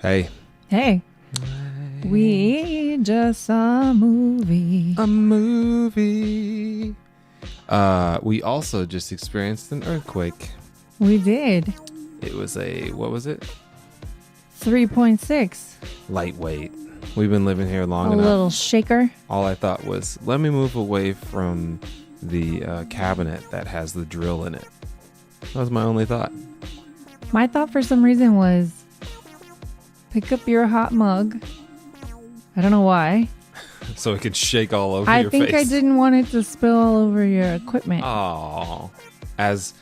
Hey. Hey. We just saw a movie. We also just experienced an earthquake. We did. It was what was it? 3.6. Lightweight. We've been living here long enough. A little shaker. All I thought was, let me move away from the cabinet that has the drill in it. That was my only thought. My thought for some reason was, pick up your hot mug. I don't know why. So it could shake all over your face. I think I didn't want it to spill all over your equipment. Oh. As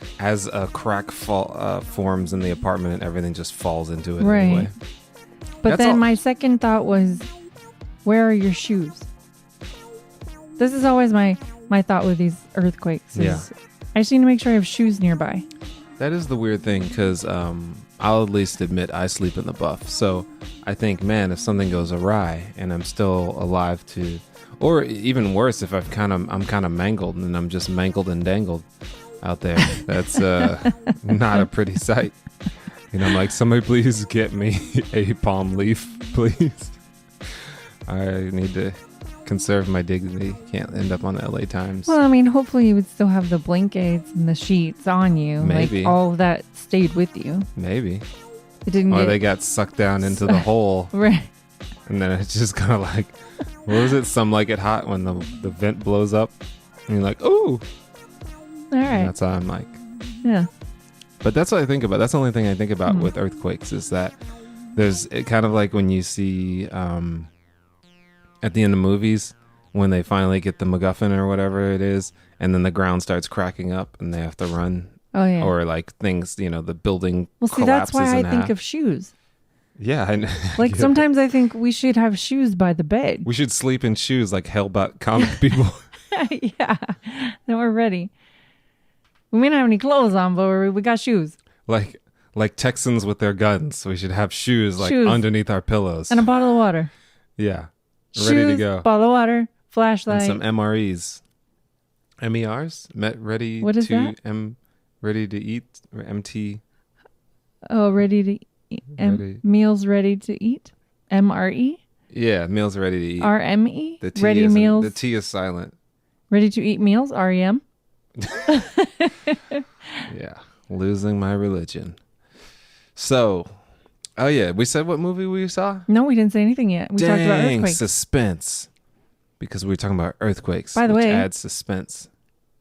a crack forms in the apartment and everything just falls into it anyway. But then my second thought was, where are your shoes? This is always my thought with these earthquakes. I just need to make sure I have shoes nearby. That is the weird thing, because I'll at least admit I sleep in the buff. So I think, man, if something goes awry and I'm still alive to, or even worse, if I'm kind of mangled and I'm just mangled and dangled out there, that's not a pretty sight. You know, I'm like, somebody please get me a palm leaf, please. I need to conserve my dignity. Can't end up on the LA Times. Well, I mean, hopefully you would still have the blankets and the sheets on you. Maybe. Like, all of that stayed with you. Maybe. It didn't they got sucked down into the hole. Right. And then it's just kind of like, what was it? Some like it hot when the vent blows up. And you're like, ooh. All right. And that's how I'm like. Yeah. But that's what I think about. That's the only thing I think about with earthquakes, is that there's it kind of like when you see at the end of movies when they finally get the MacGuffin or whatever it is, and then the ground starts cracking up and they have to run. Oh, yeah. Or like things, you know, the building collapses. Well, see, that's why I in think half. of shoes. Yeah. Like, sometimes I think we should have shoes by the bed. We should sleep in shoes like Hellbat comic people. Yeah. Then we're ready. We may not have any clothes on, but we got shoes. Like Texans with their guns. We should have shoes underneath our pillows. And a bottle of water. Yeah. Shoes, ready to go. Bottle of water, flashlight. And some MREs. MERs? Ready what is to that? Ready to eat? Or MT? Oh, ready to eat. Meals ready to eat? MRE? Yeah, meals ready to eat. RME? The T ready meals. The T is silent. Ready to eat meals? REM? Yeah. Losing my religion. So, oh yeah, we said what movie we saw? No, we didn't say anything yet. We talked about earthquakes. Suspense. Because we were talking about earthquakes. By the way, adds suspense.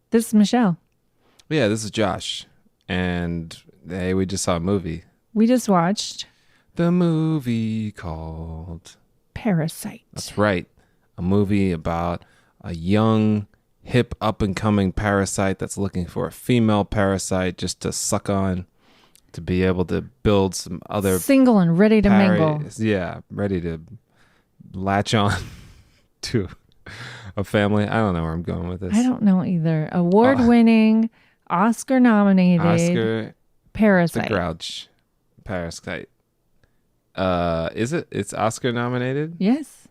This is Michelle. Yeah, this is Josh. And hey, we just saw a movie. We just watched the movie called Parasite. That's right. A movie about a young, hip, up-and-coming parasite that's looking for a female parasite just to suck on, to be able to build some other... Single and ready to mingle. Yeah, ready to latch on to a family. I don't know where I'm going with this. I don't know either. Award-winning, Oscar-nominated Parasite. The Grouch. Parasite. Is it? It's Oscar-nominated? Yes.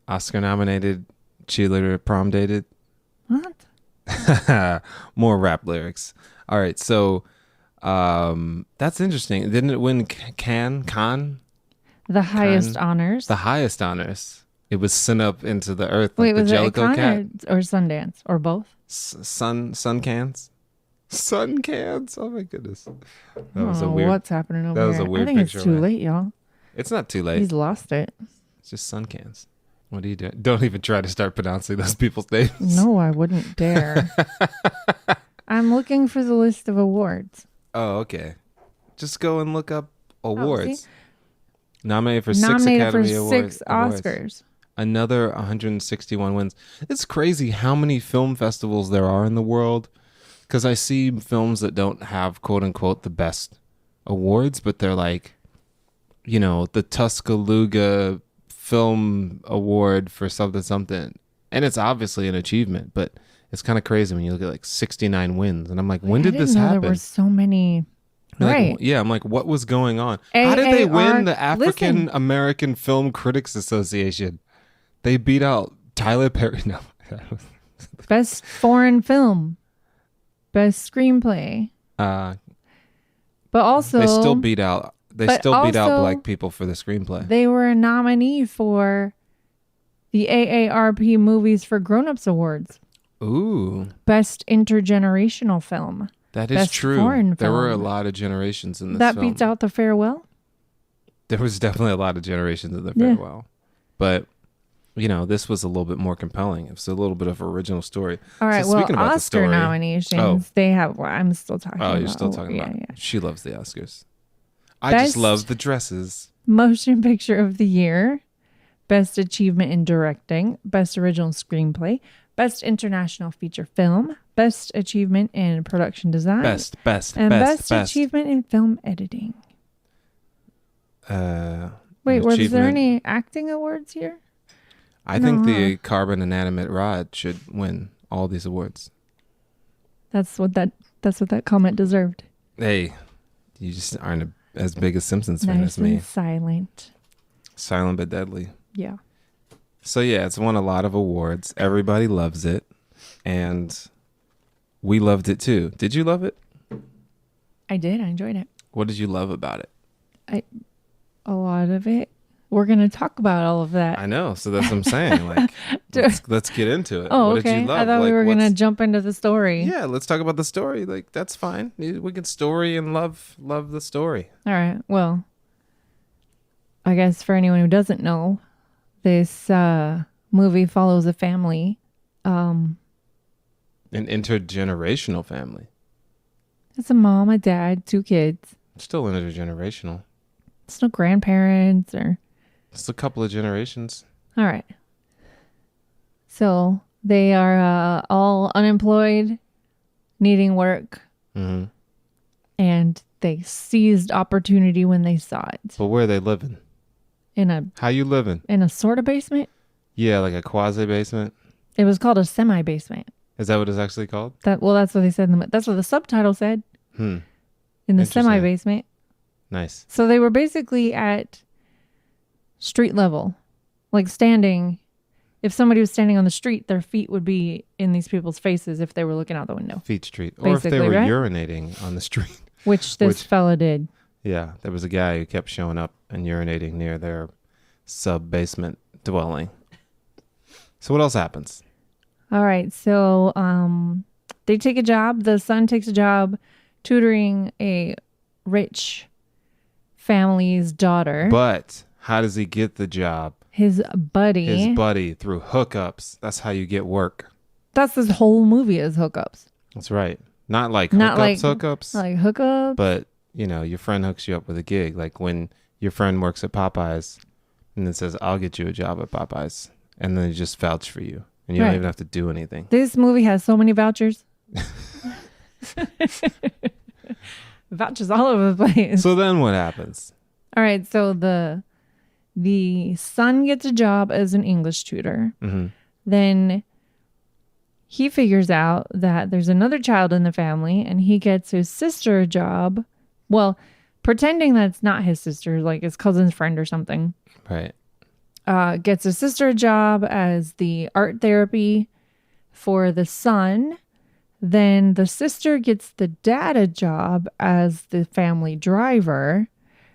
Oscar-nominated... cheerleader prom dated. What? More rap lyrics. All right, so that's interesting. Didn't it win Cannes? The highest honors. The highest honors. It was sent up into the earth. Wait, like was the it Jellicoe Cat or Sundance or both? Sun cans. Sun cans. Oh my goodness. That was a weird. What's happening over there? That was here? a weird I think picture. It's too late, y'all. It's not too late. He's lost it. It's just sun cans. What are you doing? Don't even try to start pronouncing those people's names. No, I wouldn't dare. I'm looking for the list of awards. Oh, okay. Just go and look up awards. Oh, Nominated for six Academy Awards. Six Oscars. Another 161 wins. It's crazy how many film festivals there are in the world. Because I see films that don't have, quote unquote, the best awards, but they're like, you know, the Tuscaloosa Film Award for something. And it's obviously an achievement, but it's kind of crazy when you look at like 69 wins. And I'm like, when did this happen? There were so many. Like, right. Yeah, I'm like, what was going on? How did they win the African American Film Critics Association? They beat out Tyler Perry. No. Best foreign film. Best screenplay. But also... They still beat out They But still beat out also, black people for the screenplay. They were a nominee for the AARP Movies for Grown-Ups Awards. Ooh. Best Intergenerational Film. That is Best true. Foreign There were a Film. lot of generations in this That film. beats out The Farewell? There was definitely a lot of generations in The Farewell. But, you know, this was a little bit more compelling. It was a little bit of an original story. All right, So well, speaking about the Oscar story, nominations, they have, I'm still talking about. Oh, you're still talking about it. Yeah. She loves the Oscars. I just Best love the dresses. Motion Picture of the Year, Best Achievement in Directing, Best Original Screenplay, Best International Feature Film, Best Achievement in Production Design, Best. and Best Achievement in Film Editing. Wait, was there any acting awards here? I think the Carbon Inanimate Rod should win all these awards. That's what that comment deserved. Hey, you just aren't as big a Simpsons fan Nice as me. and silent. Silent but deadly. Yeah. So yeah, it's won a lot of awards. Everybody loves it. And we loved it too. Did you love it? I did. I enjoyed it. What did you love about it? A lot of it. We're going to talk about all of that. I know. So that's what I'm saying. Like, let's get into it. Oh, what okay. did you love? I thought we were going to jump into the story. Yeah, let's talk about the story. Like, that's fine. We can story and love the story. All right. Well, I guess for anyone who doesn't know, this movie follows a family. An intergenerational family. It's a mom, a dad, 2 kids. Still intergenerational. It's no grandparents or... It's a couple of generations. All right. So they are all unemployed, needing work. Mm-hmm. And they seized opportunity when they saw it. But where are they living? How you living? In a sort of basement? Yeah, like a quasi basement. It was called a semi-basement. Is that what it's actually called? That's what they said. That's what the subtitle said. In the semi-basement. Nice. So they were basically at street level, like standing. If somebody was standing on the street, their feet would be in these people's faces if they were looking out the window. Feet street. Or if they were urinating on the street. Which this fella did. Yeah, there was a guy who kept showing up and urinating near their sub-basement dwelling. So what else happens? All right, so they take a job. The son takes a job tutoring a rich family's daughter. But how does he get the job? His buddy through hookups. That's how you get work. That's this whole movie is hookups. That's right. Not like hookups. Like hookups. But, you know, your friend hooks you up with a gig. Like when your friend works at Popeyes and then says, I'll get you a job at Popeyes. And then they just vouch for you. And you don't even have to do anything. This movie has so many vouchers. Vouchers all over the place. So then what happens? All right. So the son gets a job as an English tutor. Mm-hmm. Then he figures out that there's another child in the family and he gets his sister a job. Well, pretending that it's not his sister, like his cousin's friend or something. Right. Gets his sister a job as the art therapy for the son. Then the sister gets the dad a job as the family driver.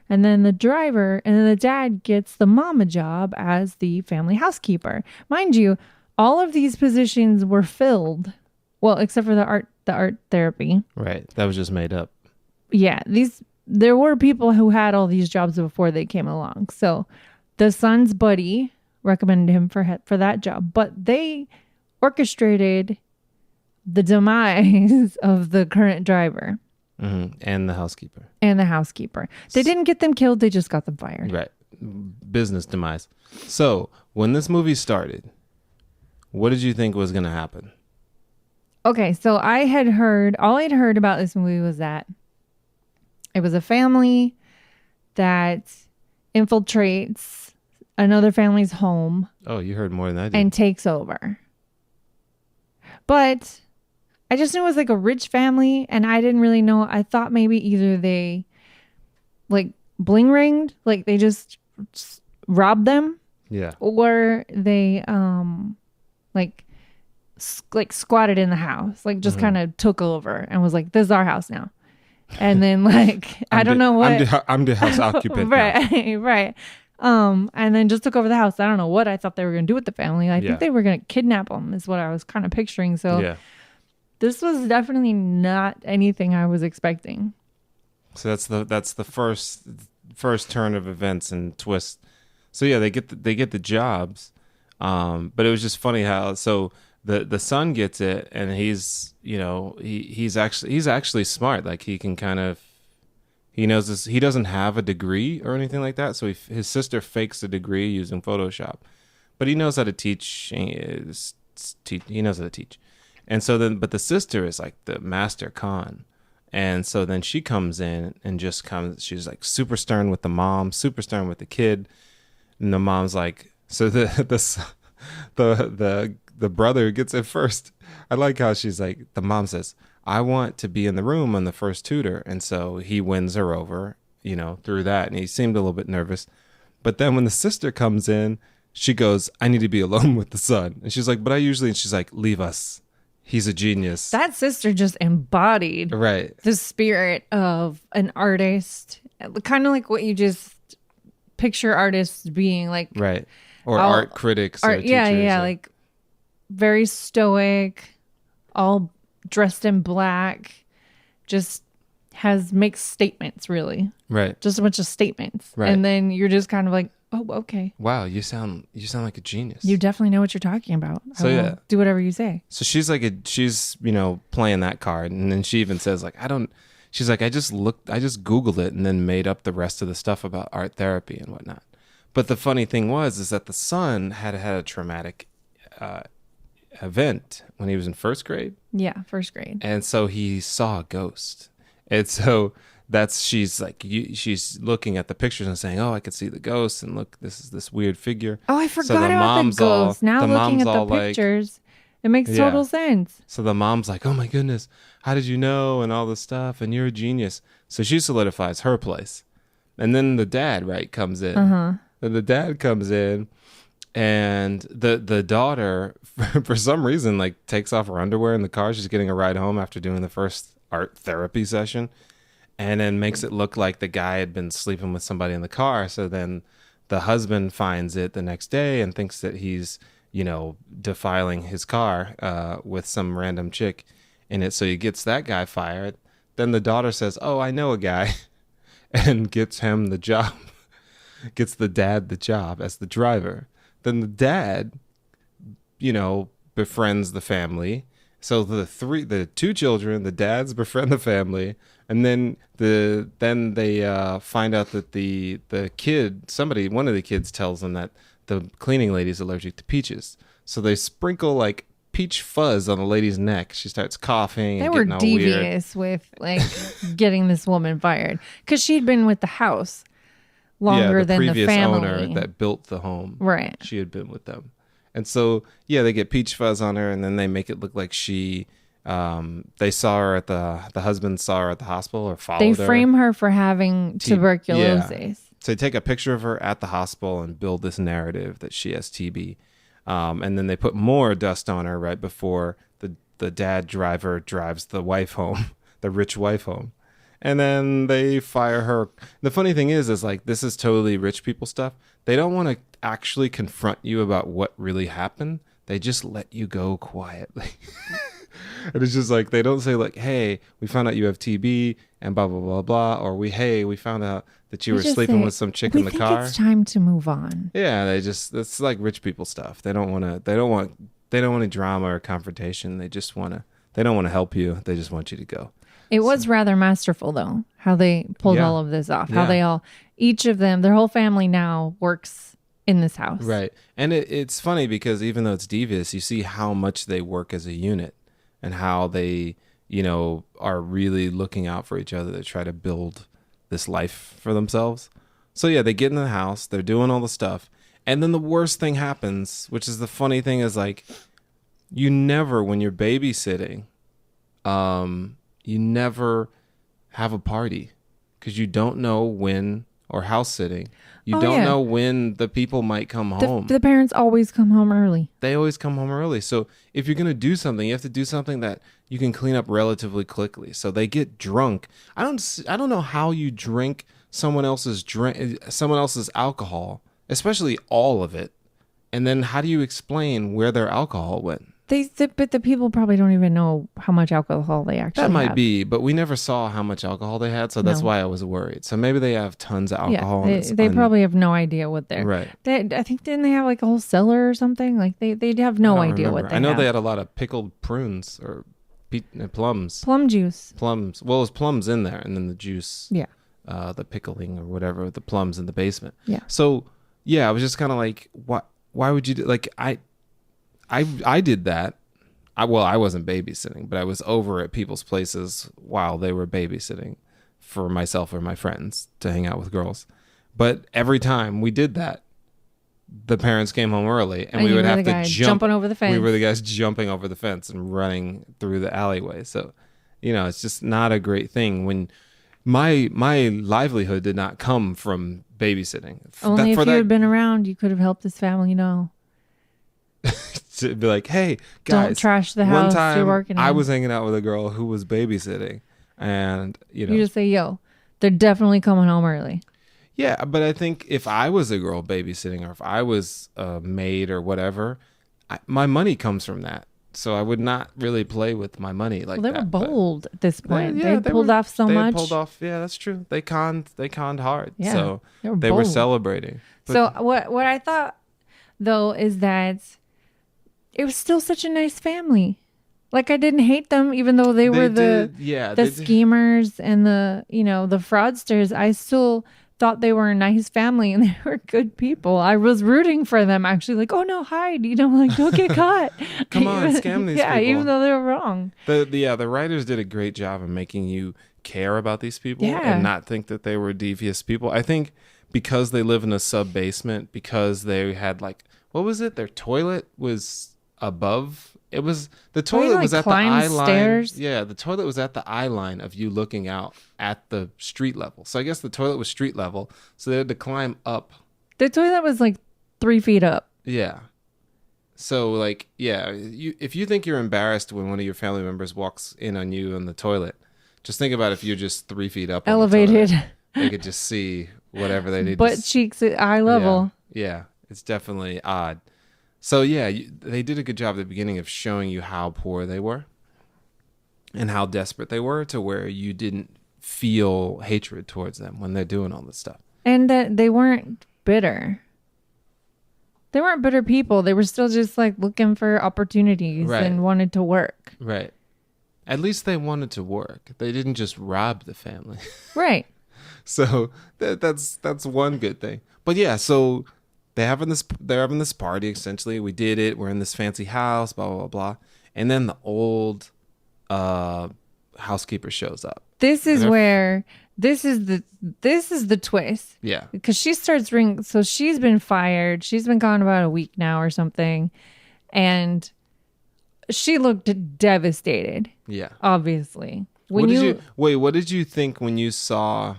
And then the dad gets the mom a job as the family housekeeper. Mind you, all of these positions were filled. Well, except for the art therapy. Right. That was just made up. Yeah. There were people who had all these jobs before they came along. So the son's buddy recommended him for that job, but they orchestrated the demise of the current driver. Mm-hmm. And the housekeeper. They didn't get them killed. They just got them fired. Right. Business demise. So when this movie started, what did you think was going to happen? Okay. So all I had heard about this movie was that it was a family that infiltrates another family's home. Oh, you heard more than I did. And takes over. But I just knew it was like a rich family and I didn't really know. I thought maybe either they like bling ringed, like they just robbed them. Yeah. Or they like squatted in the house, like just kind of took over and was like, this is our house now. And then like I don't know what I'm the house occupant now. right, right. And then just took over the house. I don't know what I thought they were gonna do with the family. I think they were gonna kidnap them, is what I was kind of picturing. So this was definitely not anything I was expecting. So that's the first turn of events and twist. So yeah, they get the jobs, but it was just funny how the son gets it, and he's he's actually smart. Like he can he knows this. He doesn't have a degree or anything like that. So his sister fakes a degree using Photoshop, but he knows how to teach. He knows how to teach, and so but the sister is like the master con. And so then she comes in and she's like super stern with the mom, super stern with the kid. And the mom's like, so the brother gets it first. I like how she's like, the mom says, I want to be in the room on the first tutor. And so he wins her over, through that. And he seemed a little bit nervous. But then when the sister comes in, she goes, I need to be alone with the son. And she's like, and she's like, leave us. He's a genius. That sister just embodied the spirit of an artist, kind of like what you just picture artists being like. Right. Or art critics. Or teachers, like very stoic, all dressed in black, just makes statements, really. Right. Just a bunch of statements. Right. And then you're just kind of like, oh, okay. Wow, you sound like a genius. You definitely know what you're talking about. So yeah, do whatever you say. So she's playing that card, and then she even says like, she's like, I just Googled it and then made up the rest of the stuff about art therapy and whatnot. But the funny thing is that the son had a traumatic event when he was in first grade. Yeah, first grade. And so he saw a ghost, and so. She's looking at the pictures and saying, oh, I could see the ghost, and look, this is this weird figure. Oh, I forgot about the ghost. Now looking at the pictures, it makes total sense. So the mom's like, oh my goodness, how did you know, and all this stuff, and you're a genius. So she solidifies her place. And then the dad, comes in. Uh-huh. Then the dad comes in, and the daughter, for some reason, takes off her underwear in the car. She's getting a ride home after doing the first art therapy session. And then makes it look like the guy had been sleeping with somebody in the car. So then the husband finds it the next day and thinks that he's, defiling his car with some random chick in it. So he gets that guy fired. Then the daughter says, oh, I know a guy, and gets him the job, gets the dad the job as the driver. Then the dad, befriends the family. So the two children, the dads befriend the family. And then they find out that the kid, one of the kids tells them that the cleaning lady is allergic to peaches. So they sprinkle peach fuzz on the lady's neck. She starts coughing. They were devious with getting this woman fired, because she'd been with the house longer than the previous owner that built the home. Right. She had been with them. And so, they get peach fuzz on her, and then they make it look like they saw her the husband saw her at the hospital or followed her. They frame her for having tuberculosis. Yeah. So they take a picture of her at the hospital and build this narrative that she has TB. And then they put more dust on her right before the dad driver drives the wife home, the rich wife home. And then they fire her. The funny thing is this is totally rich people stuff. They don't want to actually confront you about what really happened. They just let you go quietly. And it's just they don't say hey, we found out you have TB and blah, blah, blah, blah. Or we found out that you were sleeping with some chick in the car. It's time to move on. Yeah. That's rich people stuff. They don't want drama or confrontation. They don't want to help you. They just want you to go. It was rather masterful, though, how they pulled all of this off. How each of them, their whole family now works in this house. Right. And it's funny because even though it's devious, you see how much they work as a unit and how they, are really looking out for each other to try to build this life for themselves. So yeah, they get in the house, they're doing all the stuff. And then the worst thing happens, which is the funny thing is you never, when you're babysitting, you never have a party because you don't know when or house sitting. You Oh, don't yeah. know when the people might come home. The parents always come home early. They always come home early. So if you're going to do something, you have to do something that you can clean up relatively quickly. So they get drunk. I don't know how you drink someone else's alcohol, especially all of it. And then how do you explain where their alcohol went? But the people probably don't even know how much alcohol they actually That might have. be, but we never saw how much alcohol they had, so that's No. why I was worried. So maybe they have tons of alcohol. Yeah, and it's they probably have no idea what they're... right. I think, didn't they have like a whole cellar or something? Like they have no I don't idea remember. what they I know have. they had a lot of pickled prunes or plums. Plum juice. Plums. Well, it was plums in there, and then the juice. Yeah. The pickling or whatever, the plums in the basement. Yeah. So yeah, I was just kind of like, why would you do? Like I did that. I wasn't babysitting, but I was over at people's places while they were babysitting for myself or my friends to hang out with girls. But every time we did that, the parents came home early, and we you would were have the to guy jump jumping over the fence. We were the guys jumping over the fence and running through the alleyway. So, it's just not a great thing when my livelihood did not come from babysitting. Only if you had been around, you could have helped this family know. To be like, hey guys, Don't trash the one house time you're working in. I was hanging out with a girl who was babysitting, and You just say, yo, they're definitely coming home early. yeah, but I think if I was a girl babysitting, or if I was a maid or whatever, my money comes from that, so I would not really play with my money like Well, they that. were bold at this point. They pulled off so much. Pulled off, yeah, that's true. They conned hard. Yeah, So they were they were bold. celebrating. But So what I thought though is that it was still such a nice family. Like I didn't hate them, even though they were the schemers and the fraudsters. I still thought they were a nice family and they were good people. I was rooting for them actually, like, oh no, hide, like don't get caught. Come on, scam these yeah, people. even though they were wrong. The writers did a great job of making you care about these people and not think that they were devious people. I think because they live in a sub basement, because they had like, what was it? Their toilet was above. It was the toilet was at the eye line. Yeah, the toilet was at the eye line of you looking out at the street level. So I guess the toilet was street level. So they had to climb up. The toilet was like 3 feet up. Yeah. So like, yeah, if you think you're embarrassed when one of your family members walks in on you in the toilet, just think about if you're just 3 feet up. Elevated. On the toilet, they could just see whatever they need. Butt cheeks at eye level. Yeah, it's definitely odd. So yeah, they did a good job at the beginning of showing you how poor they were and how desperate they were, to where you didn't feel hatred towards them when they're doing all this stuff. And that they weren't bitter. They weren't bitter people. They were still just like looking for opportunities and wanted to work. Right. At least they wanted to work. They didn't just rob the family. Right. So that's one good thing. But yeah, so they're having this party, essentially. We did it. We're in this fancy house, blah, blah, blah, blah. And then the old housekeeper shows up. This is the twist. Yeah. Because she starts ringing. So she's been fired. She's been gone about a week now or something. And she looked devastated. Yeah. Obviously. What did you think when you saw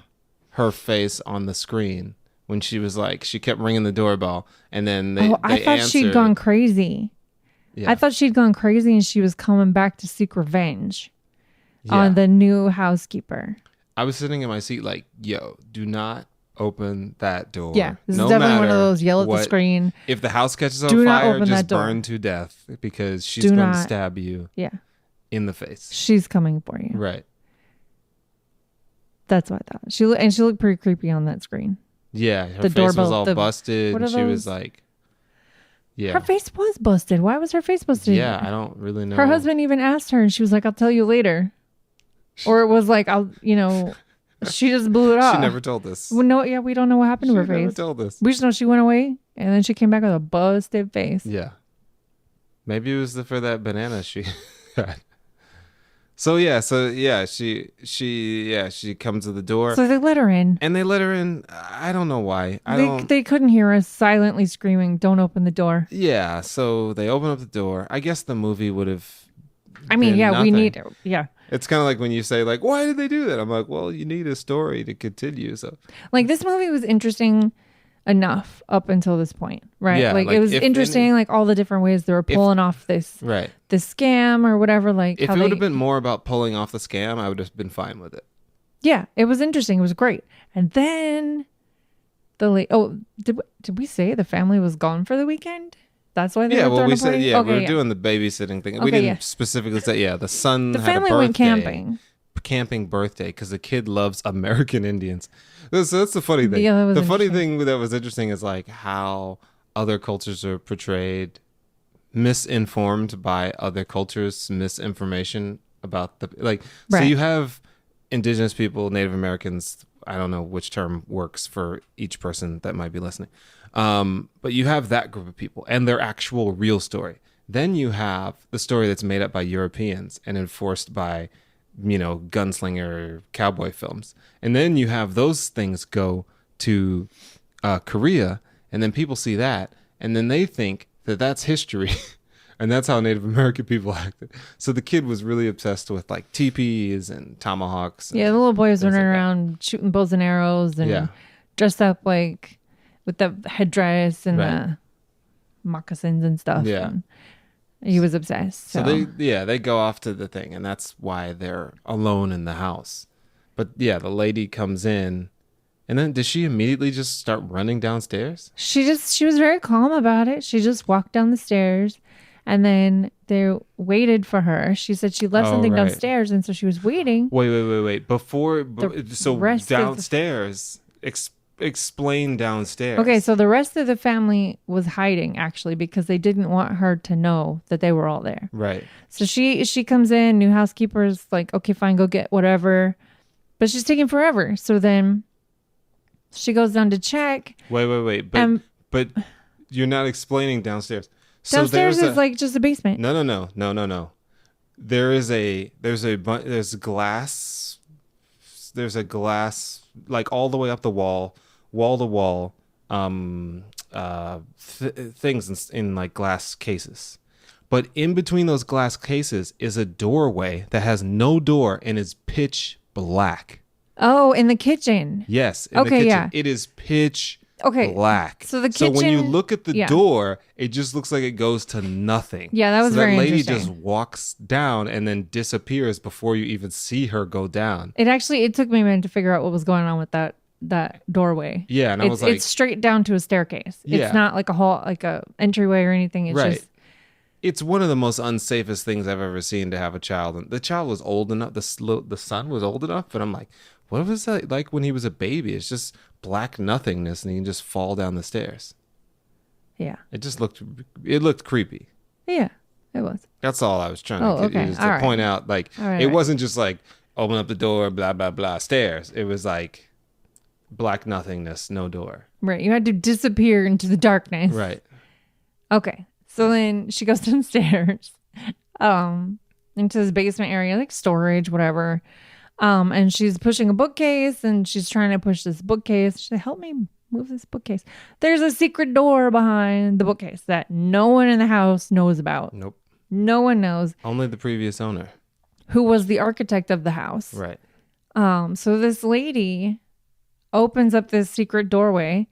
her face on the screen? When she was like, she kept ringing the doorbell, and then I thought she'd gone crazy. Yeah. I thought she'd gone crazy and she was coming back to seek revenge on the new housekeeper. I was sitting in my seat like, yo, do not open that door. Yeah, this is definitely one of those yell at the screen. If the house catches on fire, just burn to death, because she's going to stab you in the face. She's coming for you. Right. That's what I thought. She looked pretty creepy on that screen. Yeah, her face was all busted. And she was like, yeah. Her face was busted. Why was her face busted? Yeah, I don't really know. Her husband even asked her and she was like, I'll tell you later. Or it was like, she just blew it off. She never told us. Well, no, yeah, we don't know what happened to her face. She never told us. We just know she went away and then she came back with a busted face. Yeah. Maybe it was for that banana she had. So she comes to the door. So they let her in. And they let her in. I don't know why. They couldn't hear us silently screaming, "Don't open the door." Yeah, so they open up the door. I guess the movie would have. I mean, yeah, nothing. It's kind of like when you say like, why did they do that? I'm like, well, you need a story to continue. So Like this movie was interesting enough up until this point, right? yeah, Like like it was if interesting, like all the different ways they were pulling off this right. scam or whatever. Like If how it would they, have been more about pulling off the scam, I would have been fine with it. yeah, it was interesting. It was great. And then did we say the family was gone for the weekend? That's why they Yeah, were well, throwing we a party? said, yeah, Okay, we were doing the babysitting thing. We Okay, didn't yeah. specifically say, yeah, the son The had a family birthday. went camping. Camping birthday because the kid loves American Indians. So that's the funny thing. Yeah, that was The funny interesting. thing that was interesting is like how other cultures are portrayed, misinformed by other cultures, misinformation about the like. So Right. you have indigenous people, Native Americans. I don't know which term works for each person that might be listening. But you have that group of people and their actual real story. Then you have the story that's made up by Europeans and enforced by, gunslinger cowboy films. And then you have those things go to Korea, and then people see that, and then they think that that's history. And that's how Native American people acted. So the kid was really obsessed with like teepees and tomahawks. And Yeah, the little boy was things running like that. around shooting bows and arrows and Yeah. dressed up like with the headdress and Right. the moccasins and stuff. Yeah. And he was obsessed. So, they go off to the thing, and that's why they're alone in the house. But yeah, the lady comes in, and then does she immediately just start running downstairs? she was very calm about it. She just walked down the stairs and then they waited for her. She said she left Oh, something right. downstairs and so she was waiting. Wait. So rest of the- downstairs, explain downstairs. Okay, so the rest of the family was hiding actually because they didn't want her to know that they were all there. Right. So she comes in, new housekeeper's like, okay, fine, go get whatever. But she's taking forever. So then she goes down to check. Wait. But you're not explaining downstairs. So Downstairs there's is like just a basement. No. There's glass. There's a glass like all the way up the wall to wall. Things in like glass cases. But in between those glass cases is a doorway that has no door and is pitch black. Oh, in the kitchen. Yes. In Okay, the kitchen. yeah. It is pitch Okay, black. so the So when you kitchen- look at the yeah. door, it just looks like it goes to nothing. Yeah, that was so very that lady interesting. just walks down and then disappears before you even see her go down. It took me a minute to figure out what was going on with that doorway. Yeah, and I was like, it's straight down to a staircase. Yeah. It's not like a hall, like a entryway or anything. It's right. just It's one of the most unsafest things I've ever seen to have a child. And the child was old enough. The son was old enough, but I'm like, what was that like when he was a baby? It's just black nothingness, and he can just fall down the stairs. yeah, It looked creepy. yeah, it was. That's all I was trying Oh, to okay. is to All right. point out. Like, All right, it all right. wasn't just like open up the door, blah blah blah, stairs. It was like black nothingness, no door. Right, you had to disappear into the darkness. Right. Okay. So then she goes downstairs, into this basement area, like storage, whatever. And she's pushing a bookcase and she's trying to push this bookcase. She said, help me move this bookcase. There's a secret door behind the bookcase that no one in the house knows about. Nope. No one knows Only the previous owner. who was the architect of the house. Right. So this lady opens up this secret doorway,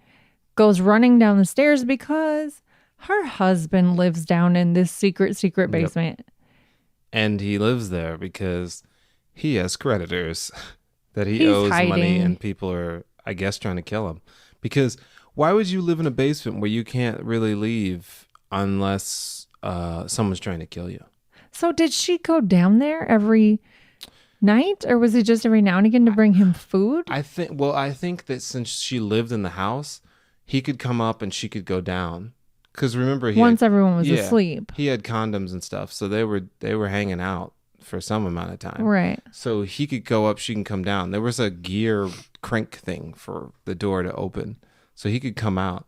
goes running down the stairs because her husband lives down in this secret basement. And he lives there because he has creditors that he He's owes money, hiding. and people are, I guess, trying to kill him. Because why would you live in a basement where you can't really leave unless someone's trying to kill you? So did she go down there every night, or was it just every now and again to bring him food? I think that since she lived in the house, he could come up and she could go down. Because remember, Once everyone was asleep. he had condoms and stuff, so they were hanging out for some amount of time. Right. So he could go up, she can come down. There was a gear crank thing for the door to open, so he could come out.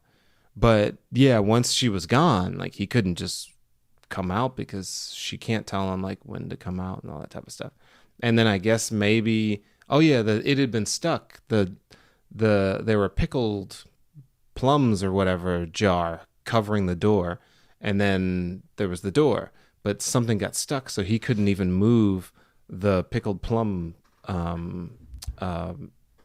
But yeah, once she was gone, like he couldn't just come out because she can't tell him like when to come out and all that type of stuff. And then I guess maybe, it had been stuck. There were pickled plums or whatever jar covering the door, and then there was the door, but something got stuck, so he couldn't even move the pickled plum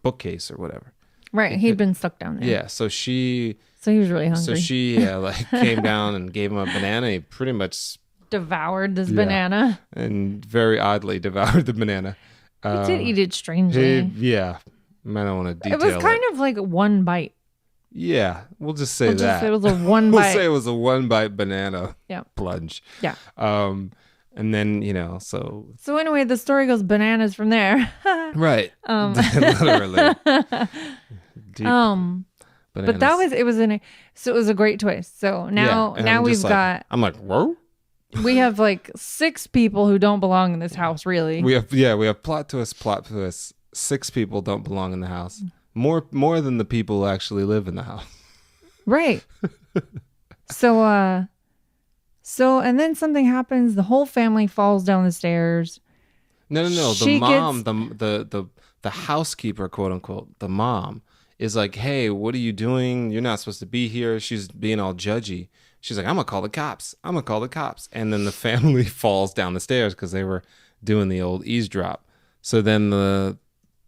bookcase or whatever. Right. He'd been stuck down there. Yeah. So he was really hungry. So she like came down and gave him a banana. He pretty much devoured this banana. And very oddly devoured the banana. He did eat it strangely. I don't want to detail it. It was kind of like one bite. Yeah, we'll just say that. It was a one bite. We'll say it was a one bite banana plunge. Yeah. And then, so anyway, the story goes bananas from there. Right. Literally. Deep but it was a great twist. So now we've got, I'm like, whoa. We have like 6 people who don't belong in this house, really. We have plot twist. 6 people don't belong in the house. More than the people who actually live in the house. Right. So and then something happens. The whole family falls down the stairs. No. The mom, the housekeeper, quote unquote, the mom is like, hey, what are you doing? You're not supposed to be here. She's being all judgy. She's like, I'm going to call the cops. And then the family falls down the stairs because they were doing the old eavesdrop. So then the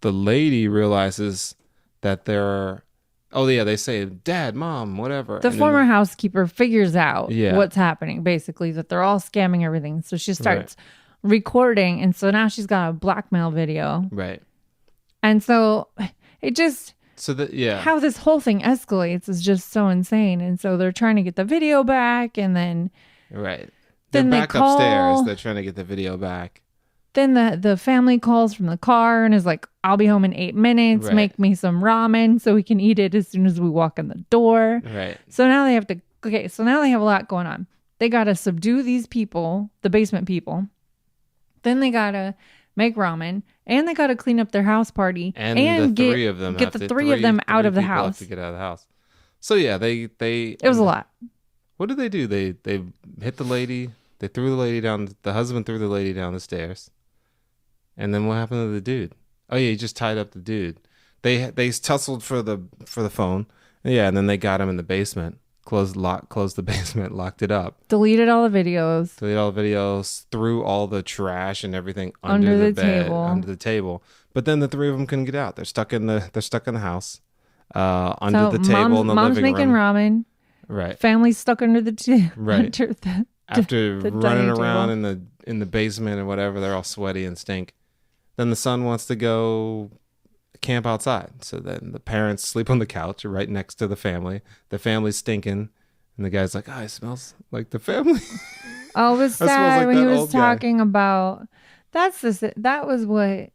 lady realizes that they say, Dad, Mom, whatever. The former housekeeper figures out what's happening, basically, that they're all scamming everything. So she starts recording. And so now she's got a blackmail video. Right. And so it just... how this whole thing escalates is just so insane. And so they're trying to get the video back, and then they're back upstairs. They're trying to get the video back. Then the family calls from the car and is like, I'll be home in 8 minutes. Right. Make me some ramen so we can eat it as soon as we walk in the door. Right. So now they have a lot going on. They got to subdue these people, the basement people. Then they got to make ramen, and they got to clean up their house party, and the three of them get the three of them out of the house. To get out of the house. So it was a lot. What did they do? They hit the lady. They threw the lady down. The husband threw the lady down the stairs. And then what happened to the dude? Oh yeah, he just tied up the dude. They tussled for the phone. Yeah, and then they got him in the basement. Closed the basement, locked it up. Deleted all the videos. Threw all the trash and everything under the bed, under the table. But then the 3 of them couldn't get out. They're stuck in the house, under the table in the mom's living making room. ramen. Right. Family's stuck under the table. Right. After the running around in the basement or whatever, they're all sweaty and stink. Then the son wants to go camp outside. So then the parents sleep on the couch right next to the family. The family's stinking. And the guy's like, it smells like the family. Oh, it was sad when he was talking about... That was what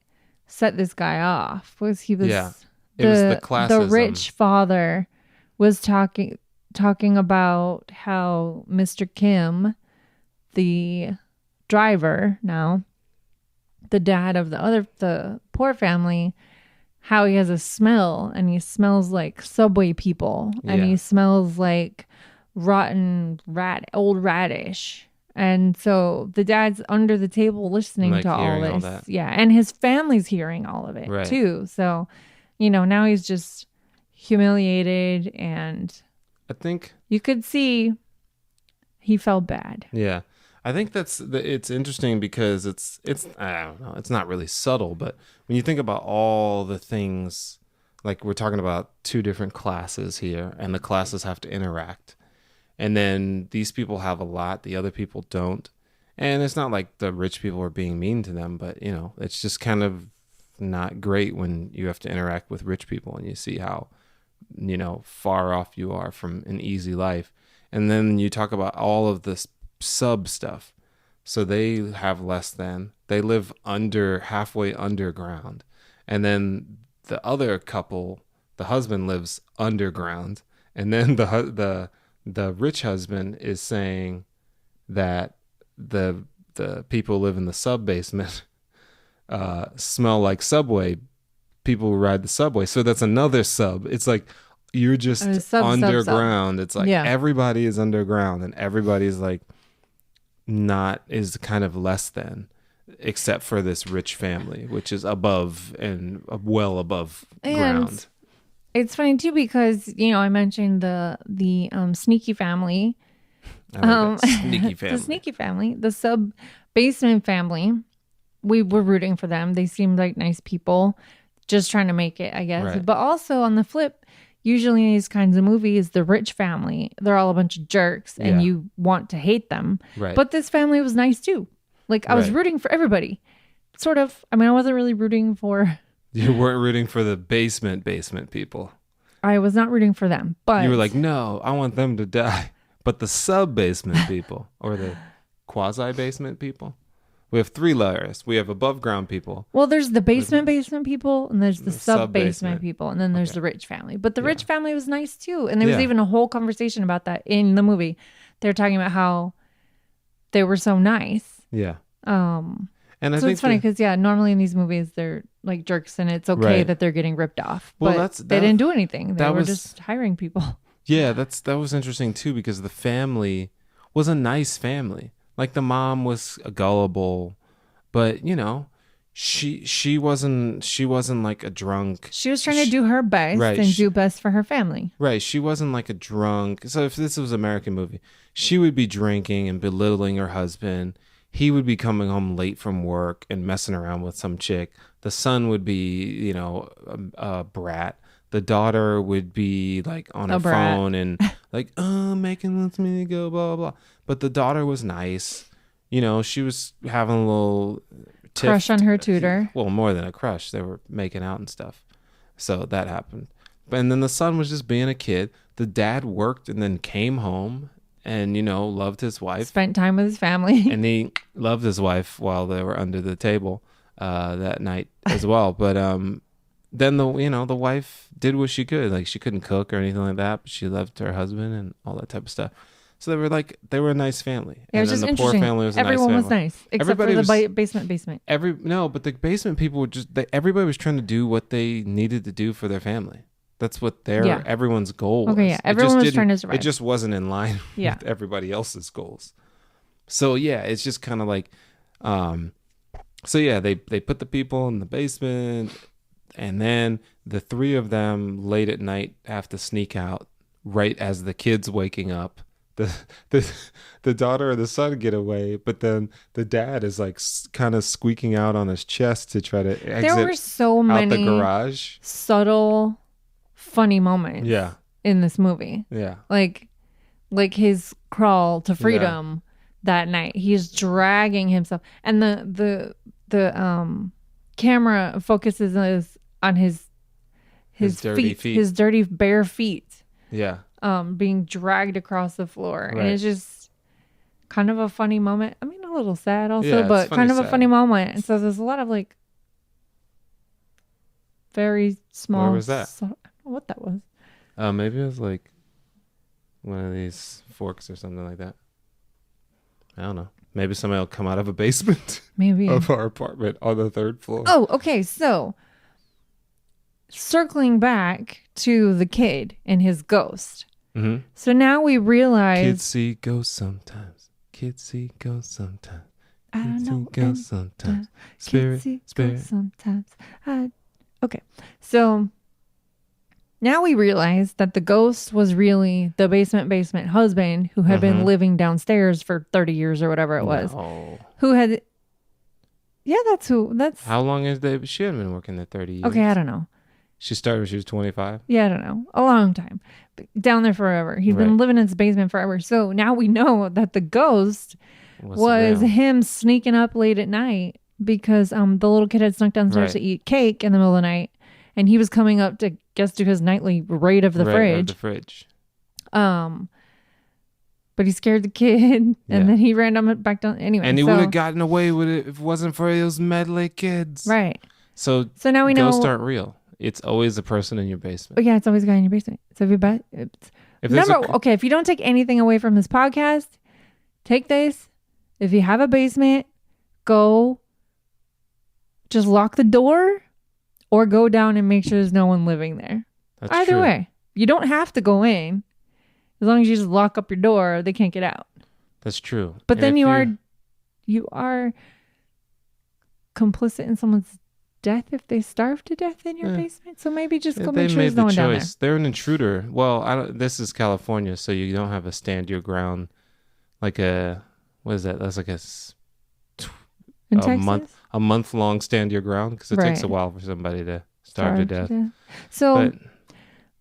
set this guy off. It was the classism. The rich father was talking about how Mr. Kim, the driver now, the dad of the poor family, how he has a smell, and he smells like Subway people, and he smells like rotten old radish. And so the dad's under the table listening to all this. And his family's hearing all of it too. So, now he's just humiliated, and I think you could see he felt bad. Yeah. I think it's interesting because it's I don't know, it's not really subtle, but when you think about all the things, like we're talking about 2 different classes here, and the classes have to interact. And then these people have a lot, the other people don't. And it's not like the rich people are being mean to them, but it's just kind of not great when you have to interact with rich people and you see how, far off you are from an easy life. And then you talk about all of this sub stuff. So they have less than. They live halfway underground. And then the other couple, the husband lives underground. And then the rich husband is saying that the people who live in the sub basement smell like Subway people who ride the subway. So that's another sub. It's like you're just underground. It's like everybody is underground, and everybody's like is kind of less than, except for this rich family, which is above and well above ground. It's funny too because I mentioned the sneaky family. Sneaky family. The sneaky family, the sub basement family. we were rooting for them. They seemed like nice people, just trying to make it, I guess. Right. But also on the flip, usually in these kinds of movies, the rich family, they're all a bunch of jerks and Yeah. you want to hate them. Right. But this family was nice too. Like I was Right. rooting for everybody. Sort of. I mean, I wasn't really rooting for... You weren't rooting for the basement people. I was not rooting for them, but... You were like, no, I want them to die. But the sub-basement people, or the quasi-basement people, we have 3 layers. We have above-ground people. Well, there's the basement people, and there's the sub-basement. sub-basement people, and then there's Okay. the rich family. But the Yeah. rich family was nice too. And there was Yeah. even a whole conversation about that in the movie. They were talking about how they were so nice. Yeah. Um, And I so think it's funny because, normally in these movies, they're like jerks, and it's okay Right. that they're getting ripped off. Well, But they didn't do anything. They were just hiring people. yeah, that was interesting too, because the family was a nice family. Like the mom was gullible, but you know, she wasn't like a drunk. She was trying to do her best Right, and do best for her family. Right, she wasn't like a drunk. So if this was an American movie, she would be drinking and belittling her husband. He would be coming home late from work and messing around with some chick. The son would be, you know, a brat. The daughter would be like on her brat. phone and like, making with me go, blah, blah, blah. But the daughter was nice. You know, she was having a little tiff. Crush on her tutor. Well, more than a crush. They were making out and stuff. So that happened. And then the son was just being a kid. The dad worked and then came home and, you know, loved his wife. Spent time with his family. And he loved his wife while they were under the table that night as well. But then the wife did what she could. Like she couldn't cook or anything like that, but she loved her husband and all that type of stuff. So they were a nice family. Yeah, it was and just then the poor interesting. family was a Everyone nice was family. nice, except Everybody for was- the basement. But the basement people were everybody was trying to do what they needed to do for their family. That's what everyone's goal was. Okay, yeah. Everyone was trying to survive. It just wasn't in line Yeah. with everybody else's goals. So yeah, it's just kind of like, they put the people in the basement, and then the 3 of them late at night have to sneak out right as the kid's waking up. The daughter and the son get away, but then the dad is like kind of squeaking out on his chest to try to exit There were so out many the garage. subtle, funny moments Yeah, in this movie. yeah, Like his crawl to freedom that night. He's dragging himself, and the camera focuses on his dirty feet. his dirty bare feet. yeah. Being dragged across the floor. Right. And it's just kind of a funny moment. I mean, a little sad also, Yeah, it's but funny kind of a sad. funny moment. And so there's a lot of like very small. Where was that? I don't know what that was. Maybe it was like one of these forks or something like that. I don't know. Maybe somebody will come out of a basement Maybe. of our apartment on the 3rd floor. Oh, okay. So circling back to the kid and his ghost. Mm-hmm. So now we realize Kids see ghosts sometimes. Kids see ghosts sometimes. I don't Kids know. see ghosts sometimes. Spirit. Sometimes. Okay. So now we realize that the ghost was really the basement husband who had been living downstairs for 30 years or whatever it was. No. Who had... Yeah, that's... How long is they? She hadn't been working there 30 years. Okay, I don't know. She started when she was 25. Yeah, I don't know. A long time. Down there forever. He'd been Right. living in his basement forever. So now we know that the ghost Was was real. him sneaking up late at night because the little kid had snuck downstairs Right. to eat cake in the middle of the night, and he was coming up to do his nightly raid of the Right, fridge. of the fridge. But he scared the kid, and Yeah. then he ran back down anyway. And he so- would have gotten away with it if it wasn't for those meddly kids. right. So So now we know. ghosts aren't real. It's always a person in your basement. But yeah, it's always a guy in your basement. So if you bet, If there's remember, okay, if you don't take anything away from this podcast, take this. If you have a basement, go just lock the door or go down and make sure there's no one living there. That's Either true. way, you don't have to go in. As long as you just lock up your door, they can't get out. That's true. But And then if you are complicit in someone's death if they starve to death in your Yeah. basement. So maybe just go they make sure made there's no the one down there. choice. They're an intruder. Well, this is California, so you don't have a stand your ground. Like what is that? That's like In a Texas? a month-long stand your ground because it takes a Right. while for somebody to starve to death. So,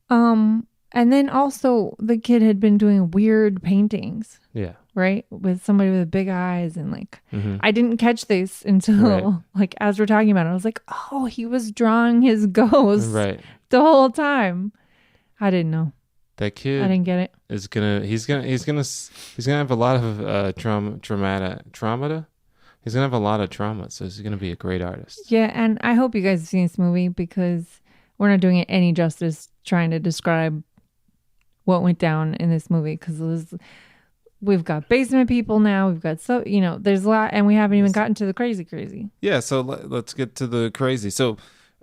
But and then also the kid had been doing weird paintings, yeah. right? With somebody with big eyes and like, Hmm. I didn't catch this until Right. like as we're talking about it, I was like, oh, he was drawing his ghost Right. the whole time. I didn't know. That I kid didn't get it. is he's gonna have a lot of trauma. He's gonna have a lot of trauma, so he's gonna be a great artist. Yeah, and I hope you guys have seen this movie because we're not doing it any justice trying to describe what went down in this movie because we've got basement people now. We've got there's a lot, and we haven't even gotten to the crazy. Yeah, so let's get to the crazy. So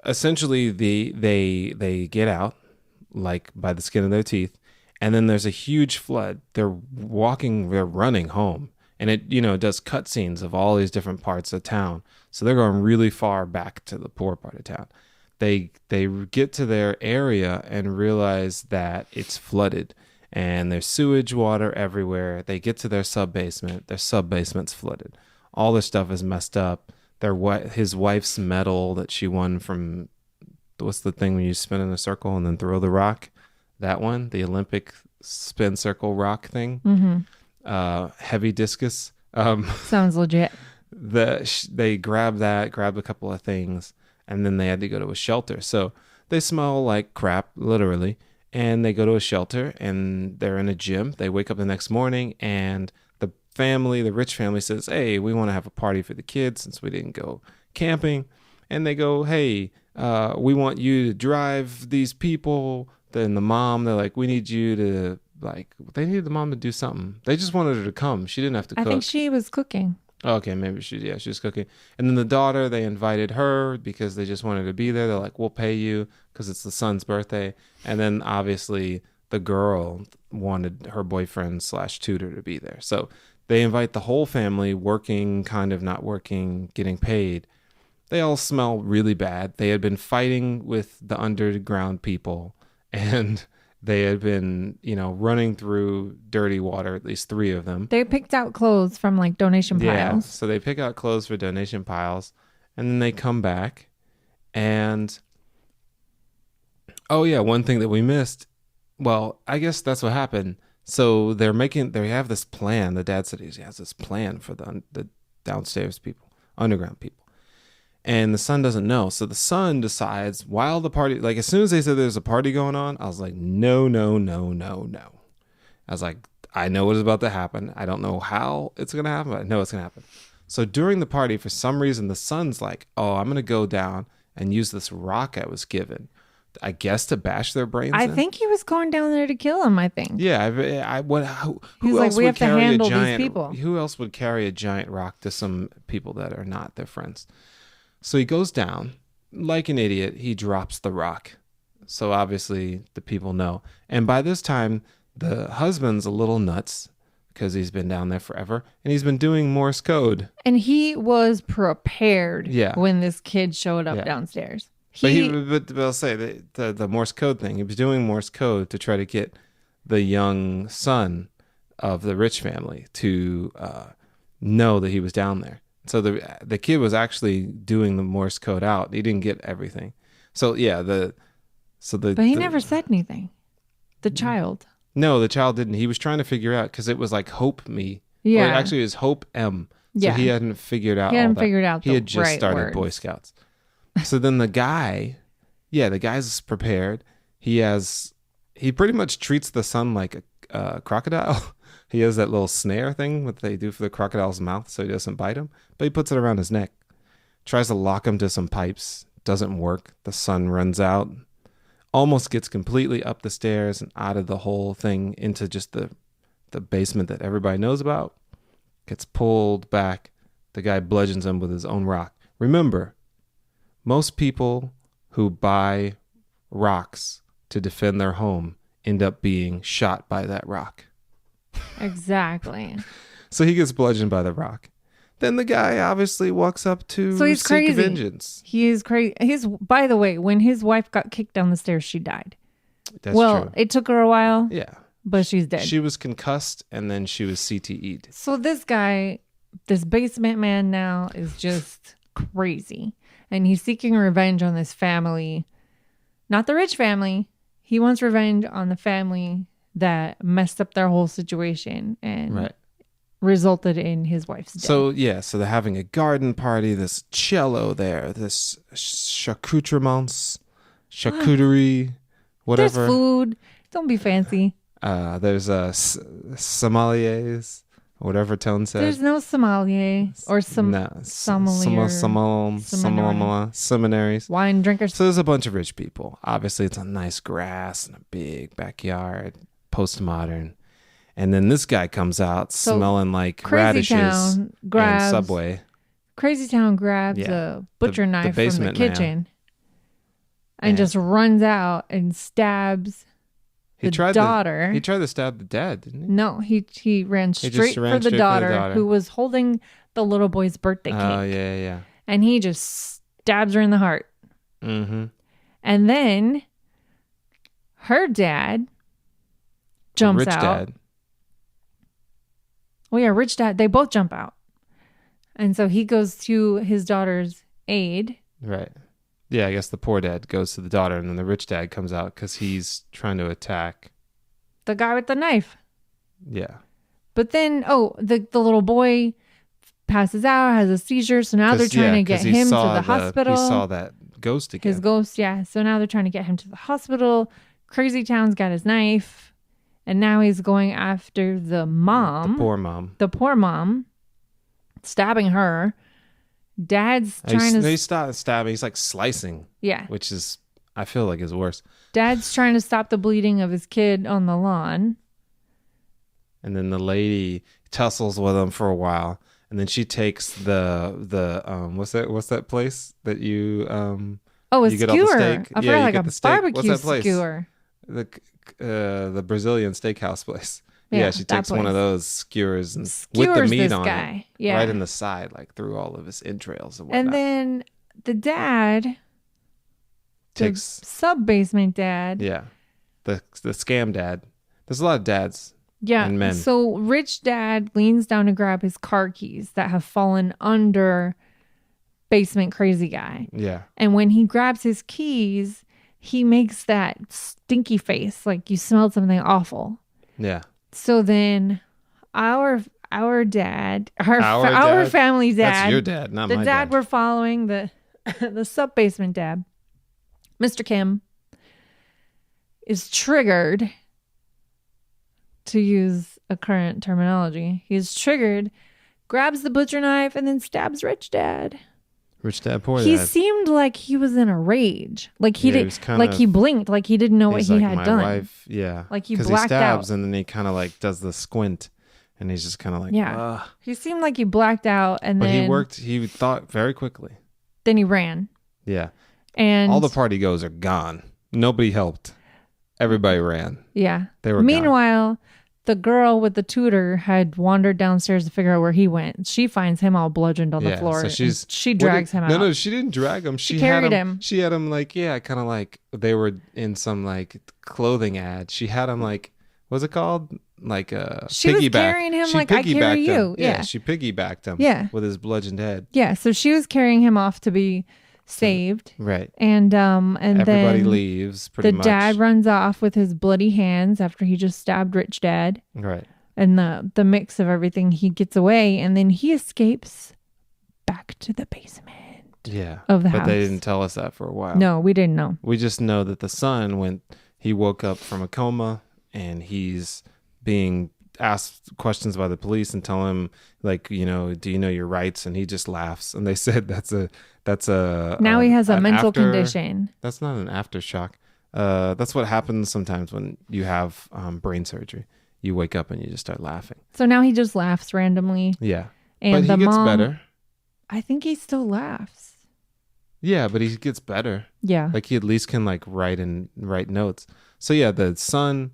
essentially, they get out like by the skin of their teeth, and then there's a huge flood. They're running home, and it does cutscenes of all these different parts of town. So they're going really far back to the poor part of town. They get to their area and realize that it's flooded and there's sewage water everywhere. They get to their sub basement. Their sub basement's flooded. All their stuff is messed up. His wife's medal that she won from, what's the thing when you spin in a circle and then throw the rock? That one, the Olympic spin circle rock thing. Mm-hmm. Heavy discus. Sounds legit. They grabbed a couple of things, and then they had to go to a shelter. So they smell like crap, literally. And they go to a shelter, and they're in a gym. They wake up the next morning, and the rich family says, hey, we want to have a party for the kids since we didn't go camping. And they go, hey, we want you to drive these people. Then the mom, they're like, we need you to, they needed the mom to do something. They just wanted her to come. She didn't have to cook. I think she was cooking. Okay, maybe she was cooking. And then the daughter, they invited her because they just wanted to be there. They're like, we'll pay you because it's the son's birthday. And then obviously the girl wanted her boyfriend / tutor to be there. So they invite the whole family, working, kind of not working, getting paid. They all smell really bad. They had been fighting with the underground people, and they had been, running through dirty water, at least 3 of them. They picked out clothes from like donation piles. Yeah, so they pick out clothes for donation piles, and then they come back, and oh yeah, one thing that we missed. Well, I guess that's what happened. So they have this plan. The dad said he has this plan for the downstairs people, underground people. And the son doesn't know. So the son decides while the party, like as soon as they said there's a party going on, I was like, no. I was like, I know what is about to happen. I don't know how it's going to happen, but I know it's going to happen. So during the party, for some reason, the son's like, oh, I'm going to go down and use this rock I was given, I guess, to bash their brains in. I think he was going down there to kill him, I think. Yeah. Who else we would have to carry handle a giant, these people. Who else would carry a giant rock to some people that are not their friends? So he goes down like an idiot. He drops the rock. So obviously the people know. And by this time, the husband's a little nuts because he's been down there forever. And he's been doing Morse code. And he was prepared when this kid showed up Yeah. downstairs. But I'll say the Morse code thing. He was doing Morse code to try to get the young son of the rich family to know that he was down there. So the kid was actually doing the Morse code out. He didn't get everything. So yeah, But he never said anything. The child. No, the child didn't. He was trying to figure out because it was like Hope Me. Yeah. Or actually, it was Hope M. So Yeah. he hadn't figured out. He hadn't all that. figured out He the had just right started words. Boy Scouts. So then the guy's prepared. He pretty much treats the son like a crocodile. He has that little snare thing that they do for the crocodile's mouth so he doesn't bite him. But he puts it around his neck. Tries to lock him to some pipes. Doesn't work. The son runs out. Almost gets completely up the stairs and out of the whole thing into just the basement that everybody knows about. Gets pulled back. The guy bludgeons him with his own rock. Remember, most people who buy rocks to defend their home end up being shot by that rock. Exactly. So he gets bludgeoned by the rock. Then the guy obviously walks up to he's seek crazy. vengeance. He is crazy. By the way, when his wife got kicked down the stairs, she died. That's true. It took her a while. Yeah. But she's dead. She was concussed and then she was CTE'd. So this guy, this basement man now is just crazy. And he's seeking revenge on this family. Not the rich family. He wants revenge on the family that messed up their whole situation and resulted in his wife's death. So they're having a garden party, this cello there, this charcuterie, whatever. There's food. Don't be fancy. There's sommeliers, whatever Tone said. There's no sommelier or seminaries. Wine drinkers. So there's a bunch of rich people. Obviously, it's on nice grass and a big backyard, postmodern. And then this guy comes out smelling like radishes and Subway. Crazy Town grabs a butcher knife from the kitchen and just runs out and stabs the daughter. He tried to stab the dad, didn't he? No, he ran straight for the daughter who was holding the little boy's birthday cake. Oh, yeah. And he just stabs her in the heart. Mm-hmm. And then her dad jumps Rich out. dad. Oh, yeah, rich dad. They both jump out. And so he goes to his daughter's aid. Right. Yeah, I guess the poor dad goes to the daughter, and then the rich dad comes out because he's trying to attack the guy with the knife. Yeah. But then, the little boy passes out, has a seizure. So now they're trying to get him to the hospital. He saw that ghost again. His ghost, yeah. So now they're trying to get him to the hospital. Crazy Town's got his knife. And now he's going after the mom. The poor mom. Stabbing her. Dad's trying to... He's not stabbing. He's like slicing. Yeah. Which is, I feel like, is worse. Dad's trying to stop the bleeding of his kid on the lawn. And then the lady tussles with him for a while. And then she takes the what's that place that you a you get all the skewer. steak? I forgot, like a barbecue what's that place? Skewer. The Brazilian steakhouse place. Yeah, Yeah, she takes one of those skewers and skewers with the meat this on guy. it, Yeah. right in the side, like through all of his entrails and whatnot. And then the dad takes sub-basement dad. Yeah, the scam dad. There's a lot of dads. Yeah. And men. So rich dad leans down to grab his car keys that have fallen under basement crazy guy. Yeah. And when he grabs his keys, he makes that stinky face, like you smelled something awful. Yeah. So then our dad, our family dad. That's your dad, not my dad. The dad we're following, the sub-basement dad, Mr. Kim, is triggered, to use a current terminology. He's triggered, grabs the butcher knife, and then stabs rich dad. Rich dad, poor dad. He seemed like he was in a rage. Like he he blinked, like he didn't know what he like, had my done. Wife, yeah. Like he blacked blacked stabs out. And then he kind of like does the squint. And he's just kind of like, yeah. ugh. He seemed like he blacked out, and then he thought very quickly. Then he ran. Yeah. And all the party goes are gone. Nobody helped. Everybody ran. Yeah. They were Meanwhile, the girl with the tutor had wandered downstairs to figure out where he went. She finds him all bludgeoned on the floor. So she drags him out. No, she didn't drag him. She carried him. She had him like, kind of like they were in some like clothing ad. She had him like, what's it called? Like a she piggyback. Was carrying him like I carry you. Yeah, she piggybacked him. With his bludgeoned head. Yeah, so she was carrying him off to be saved. Right. And everybody then leaves pretty much. The dad runs off with his bloody hands after he just stabbed rich dad. Right. And the mix of everything, he gets away, and then he escapes back to the basement. Yeah. Of the house. But they didn't tell us that for a while. No, we didn't know. We just know that the son he woke up from a coma and he's being asked questions by the police and tell him like, do you know your rights? And he just laughs. And they said that's a now he has a mental condition. That's not an aftershock. That's what happens sometimes when you have brain surgery. You wake up and you just start laughing. So now he just laughs randomly. Yeah. And but he gets better. I think he still laughs. Yeah, but he gets better. Yeah. Like he at least can like write notes. So yeah, the son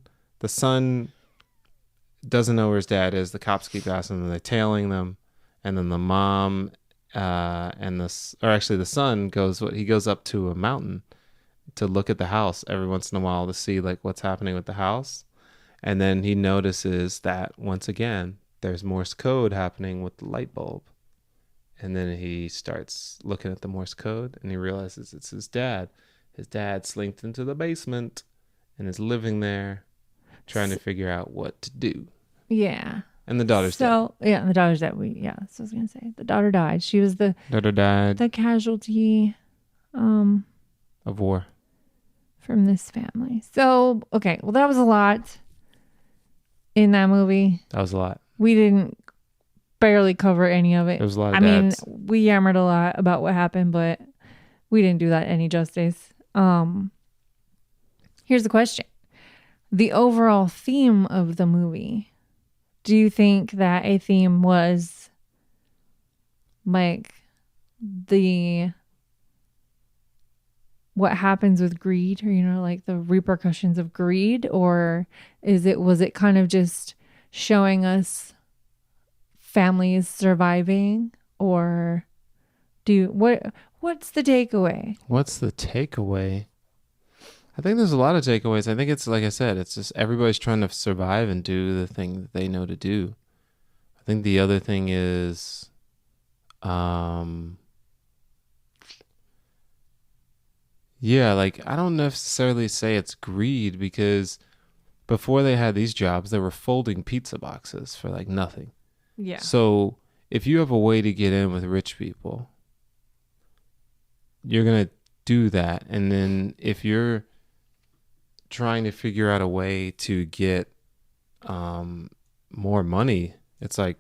doesn't know where his dad is. The cops keep asking them, they're tailing them. And then the mom the son goes up to a mountain to look at the house every once in a while to see like what's happening with the house. And then he notices that once again, there's Morse code happening with the light bulb. And then he starts looking at the Morse code and he realizes it's his dad. His dad slinked into the basement and is living there trying to figure out what to do. Yeah. And the daughter's dead. Yeah, the daughter's dead. That's what I was going to say. The daughter died. She was the casualty of war from this family. So, okay. Well, that was a lot in that movie. That was a lot. We didn't barely cover any of it. There was a lot of dads. mean, we yammered a lot about what happened, but we didn't do that any justice. Here's the question. The overall theme of the movie, do you think that a theme was like what happens with greed, or like the repercussions of greed, or was it kind of just showing us families surviving, or what's the takeaway? What's the takeaway? I think there's a lot of takeaways. I think it's, like I said, it's just everybody's trying to survive and do the thing that they know to do. I think the other thing is, yeah, like I don't necessarily say it's greed, because before they had these jobs, they were folding pizza boxes for like nothing. Yeah. So if you have a way to get in with rich people, you're going to do that. And then if you're trying to figure out a way to get more money, it's like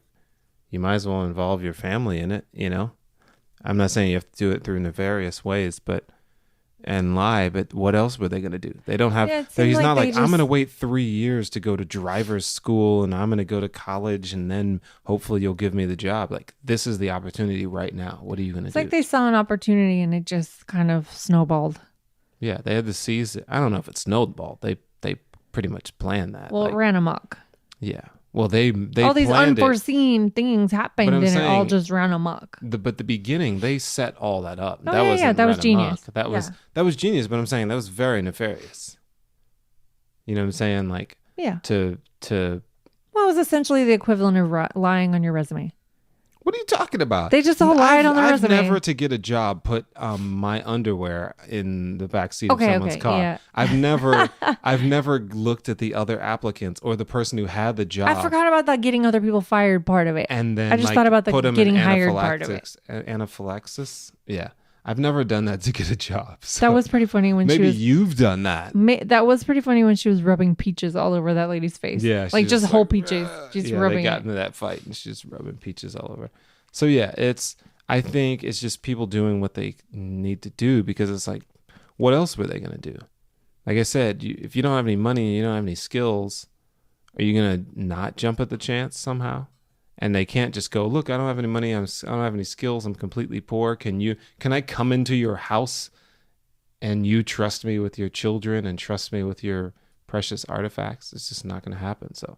you might as well involve your family in it, I'm not saying you have to do it through nefarious ways, and lie, but what else were they going to do? They don't have, he's not like, I'm going to wait 3 years to go to driver's school and I'm going to go to college and then hopefully you'll give me the job. Like, this is the opportunity right now. What are you going to do? It's like they saw an opportunity and it just kind of snowballed. Yeah, they had to seize it. I don't know if it snowballed. They pretty much planned that. Well, it ran amok. Yeah. Well, they all these unforeseen things happened, and it all just ran amok. But the beginning, they set all that up. That was genius. That was genius. But I'm saying that was very nefarious. You know what I'm saying? Like, yeah. To well, it was essentially the equivalent of lying on your resume. What are you talking about? They just all lied on their resume. I've never, to get a job, put my underwear in the backseat of someone's car. Yeah. I've never looked at the other applicants or the person who had the job. I forgot about that getting other people fired part of it. And then I just thought about the getting hired part of it. Anaphylaxis? Yeah. I've never done that to get a job. So that was pretty funny when maybe you've done that. That was pretty funny when she was rubbing peaches all over that lady's face. Yeah. Like just whole peaches. Just rubbing they got into that fight and she's just rubbing peaches all over. So yeah, I think it's just people doing what they need to do, because it's like, what else were they going to do? Like I said, if you don't have any money, you don't have any skills, are you going to not jump at the chance somehow? And they can't just go, look, I don't have any money. I don't have any skills. I'm completely poor. Can I come into your house and you trust me with your children and trust me with your precious artifacts? It's just not going to happen. So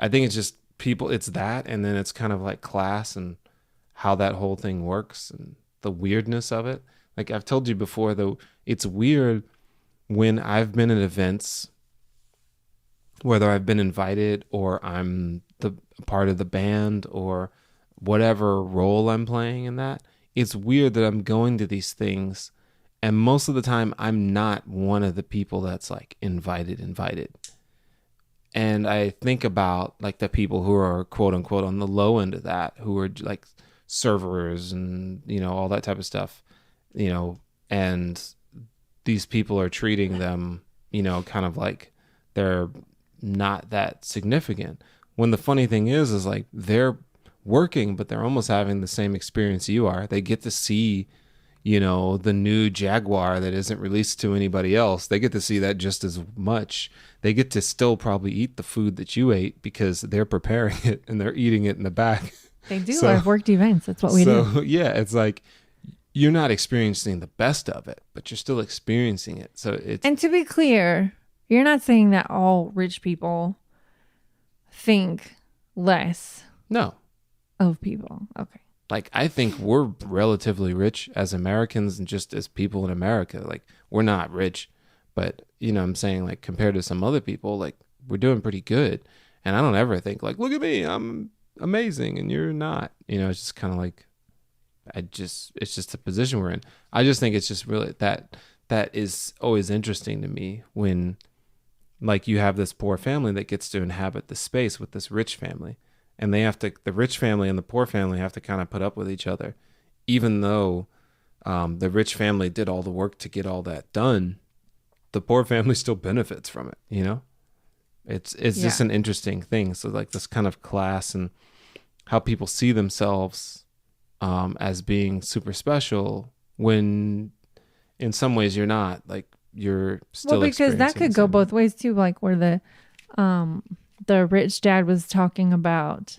I think it's just people, it's that. And then it's kind of like class and how that whole thing works and the weirdness of it. Like I've told you before, though, it's weird when I've been at events, whether I've been invited or I'm the part of the band or whatever role I'm playing in that. It's weird that I'm going to these things, and most of the time I'm not one of the people that's like invited. And I think about like the people who are quote unquote on the low end of that, who are like servers and, all that type of stuff, and these people are treating them, kind of like they're not that significant. When the funny thing is like they're working, but they're almost having the same experience you are. They get to see, the new Jaguar that isn't released to anybody else. They get to see that just as much. They get to still probably eat the food that you ate because they're preparing it and they're eating it in the back. They do. I've worked events. That's what we do. So yeah, it's like you're not experiencing the best of it, but you're still experiencing it. So it's, and to be clear, you're not saying that all rich people think less of people. Okay. Like, I think we're relatively rich as Americans and just as people in America. Like, we're not rich, but, I'm saying, like, compared to some other people, like, we're doing pretty good. And I don't ever think, like, look at me, I'm amazing, and you're not. It's just kind of like, it's just the position we're in. I just think it's just really that is always interesting to me when like you have this poor family that gets to inhabit the space with this rich family, and the rich family and the poor family have to kind of put up with each other, even though the rich family did all the work to get all that done. The poor family still benefits from it, you know? It's just an interesting thing. So like this kind of class and how people see themselves as being super special when in some ways you're not. Like you're still because that could go both ways too. Like where the rich dad was talking about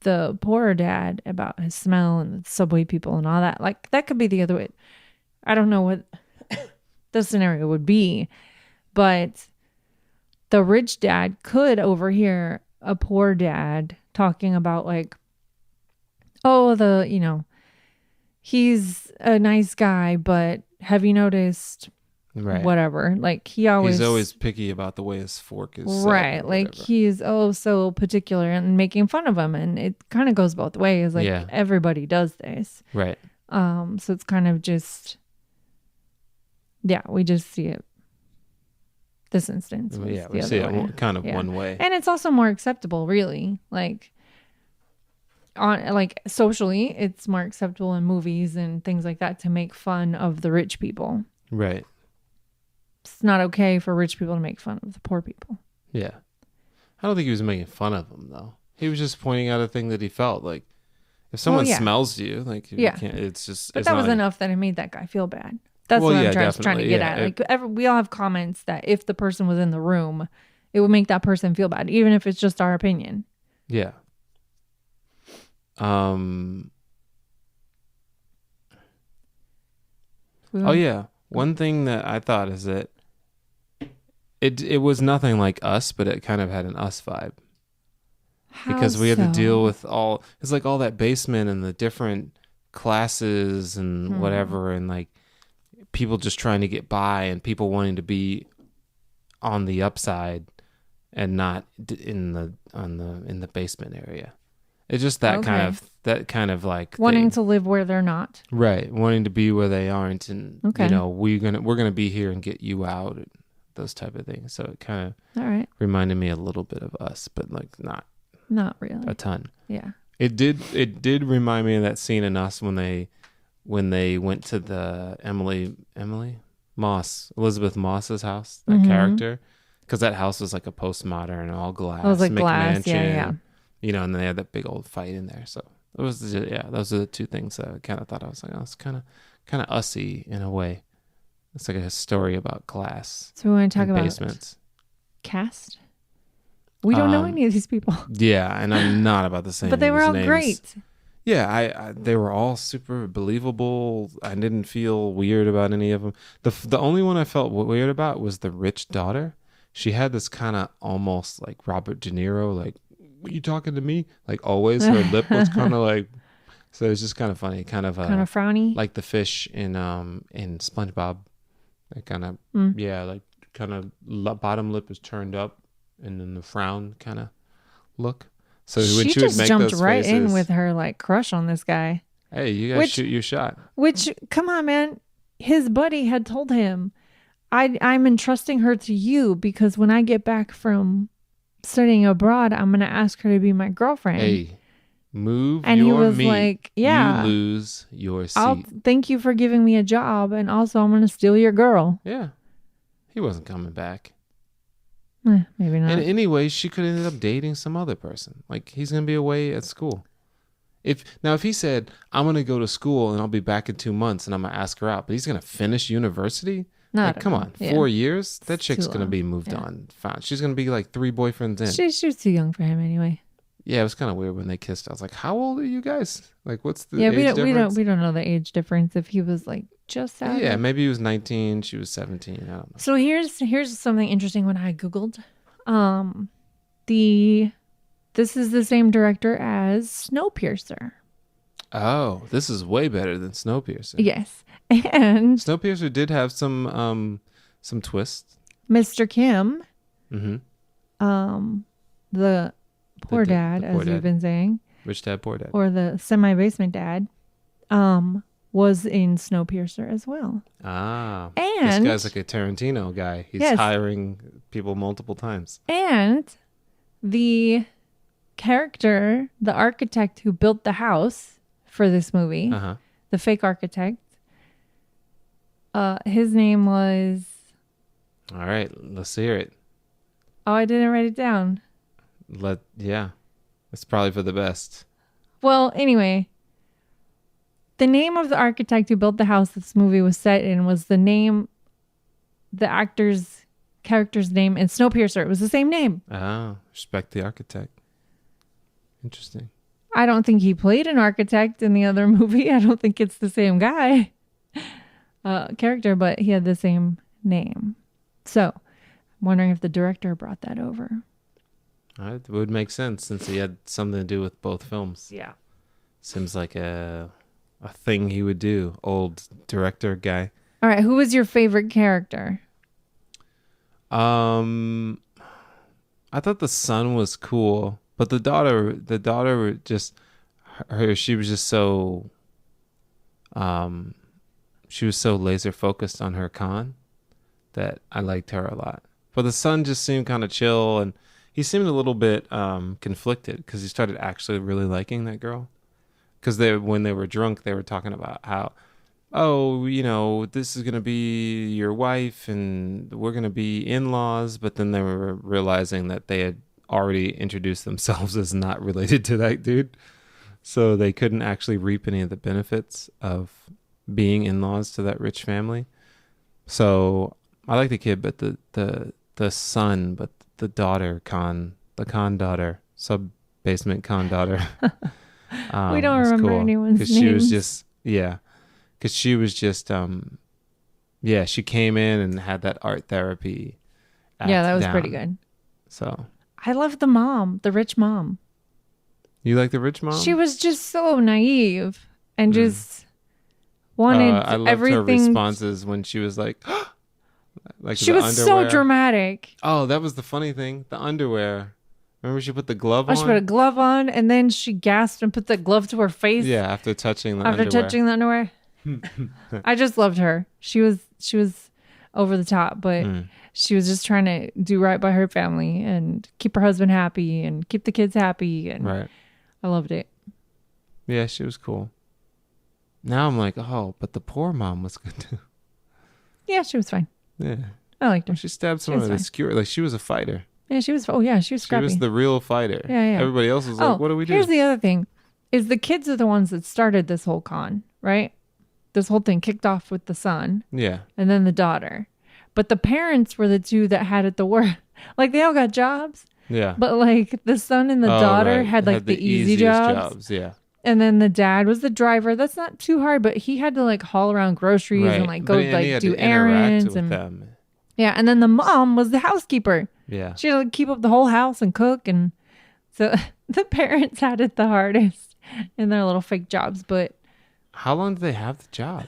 the poorer dad about his smell and the subway people and all that. Like that could be the other way. I don't know what the scenario would be, but the rich dad could overhear a poor dad talking about like, oh, he's a nice guy, but have you noticed whatever? Like he's always picky about the way his fork is set right. Like he's so particular and making fun of him, and it kind of goes both ways. Like everybody does this, right? So it's kind of just, we just see it. This instance, we see it kind of one way, and it's also more acceptable, really. Like socially, it's more acceptable in movies and things like that to make fun of the rich people. Right. It's not okay for rich people to make fun of the poor people. Yeah, I don't think he was making fun of them though. He was just pointing out a thing that he felt like. If someone smells you, like you can't, it's just. But that was enough that it made that guy feel bad. That's what I'm trying to get at. Like we all have comments that if the person was in the room, it would make that person feel bad, even if it's just our opinion. Yeah. Oh yeah. One thing that I thought is that it was nothing like Us, but it kind of had an Us vibe. Because we had to deal with it's like all that basement and the different classes and whatever, and like people just trying to get by and people wanting to be on the upside and not in the basement area. It's just that kind of like wanting to live where they're not. Right, wanting to be where they aren't, and we're gonna be here and get you out, and those type of things. So it kind of reminded me a little bit of Us, but like not really a ton. Yeah, it did remind me of that scene in Us when they went to the Elizabeth Moss's house, that character, because that house was like a postmodern, all glass. It was like glass, yeah. And they had that big old fight in there. So it was, those are the two things that I kind of thought. I was like, oh, it's kind of Us-y in a way. It's like a story about glass. So we want to talk about basements. Cast? We don't know any of these people. Yeah, and I'm not about the same. But they were all names. great. Yeah, they were all super believable. I didn't feel weird about any of them. The only one I felt weird about was the rich daughter. She had this kind of almost like Robert De Niro, like, "What you talking to me?" Like always, her lip was kind of like. So it was just kind of funny, kind of frowny, like the fish in SpongeBob. That kind of like kind of bottom lip is turned up, and then the frown kind of look. So when she would make jumped those right faces, in with her like crush on this guy. Hey, you guys shoot your shot. Which, come on, man. His buddy had told him, I'm entrusting her to you because when I get back from studying abroad, I'm going to ask her to be my girlfriend. Hey, move and your he was meat. Like, yeah. You lose your seat. Thank you for giving me a job, and also I'm going to steal your girl. Yeah. He wasn't coming back. Maybe not. And anyway, she could have ended up dating some other person. Like, he's going to be away at school. If he said, I'm going to go to school and I'll be back in 2 months and I'm going to ask her out, but he's going to finish university? Like, come on. 4 years? That chick's going to be moved on. Fine. She's going to be like 3 boyfriends in. She was too young for him anyway. Yeah, it was kind of weird when they kissed. I was like, how old are you guys? Like, what's the age difference? We don't know the age difference if he was like just out. Yeah, maybe he was 19, she was 17. I don't know. So here's something interesting when I Googled. This is the same director as Snowpiercer. Oh, this is way better than Snowpiercer. Yes. And Snowpiercer did have some twists. Mr. Kim. Mm-hmm. The poor dad, as you've been saying. Rich dad, poor dad. Or the semi-basement dad. was in Snowpiercer as well. Ah, this And guy's like a Tarantino guy. He's yes, hiring people multiple times. and the character, the architect who built the house for this movie, Uh-huh. the fake architect, his name was, All right, let's hear it. oh, I didn't write it down. Yeah, it's probably for the best. Well, anyway, the name of the architect who built the house this movie was set in was the character's name in Snowpiercer. It was the same name. Ah, respect the architect. Interesting. I don't think he played an architect in the other movie. I don't think it's the same guy, character, but he had the same name. So I'm wondering if the director brought that over. It would make sense since he had something to do with both films. Yeah. Seems like a thing he would do. Old director guy. All right. Who was your favorite character? I thought the son was cool, but the daughter just she was just so she was so laser focused on her con that I liked her a lot. But the son just seemed kind of chill, and he seemed a little bit conflicted because he started actually really liking that girl. Because when they were drunk, they were talking about how, oh, this is going to be your wife and we're going to be in-laws. But then they were realizing that they had already introduced themselves as not related to that dude. So they couldn't actually reap any of the benefits of being in-laws to that rich family. So I like the kid, but the son, but the daughter, the con daughter, sub-basement con daughter. We don't remember cool. anyone's names. She was just, because she was just, she came in and had that art therapy. Yeah, that was down. pretty good. So I loved the mom, the rich mom. you like the rich mom? She was just so naive and just wanted I loved everything. her responses when she was like She the was underwear. so dramatic. Oh, that was the funny thing. The underwear. Remember she put the glove on? She put a glove on and then she gasped and put the glove to her face. Yeah, after touching the underwear. Touching the underwear. I just loved her. She was over the top, but she was just trying to do right by her family and keep her husband happy and keep the kids happy. And right. I loved it. Yeah, she was cool. Now I'm like, oh, but the poor mom was good too. Yeah, she was fine. Yeah. I liked her. She stabbed someone with a skewer. Like she was a fighter. Yeah, she was. Oh, yeah, she was scrappy. She was the real fighter. Yeah. Everybody else was like, what do we do? Here's the other thing. Is the kids are the ones that started this whole con, right? This whole thing kicked off with the son. Yeah. And then the daughter. But the parents were the two that had it the worst. Like, they all got jobs. Yeah. But, like, the son and the daughter had, like, the easy jobs. Yeah. And then the dad was the driver. That's not too hard, but he had to, like, haul around groceries and, like, go, like, do errands. And them. yeah, and then the mom was the housekeeper. Yeah. She had to like, keep up the whole house and cook. And so the parents had it the hardest in their little fake jobs. But how long did they have the job?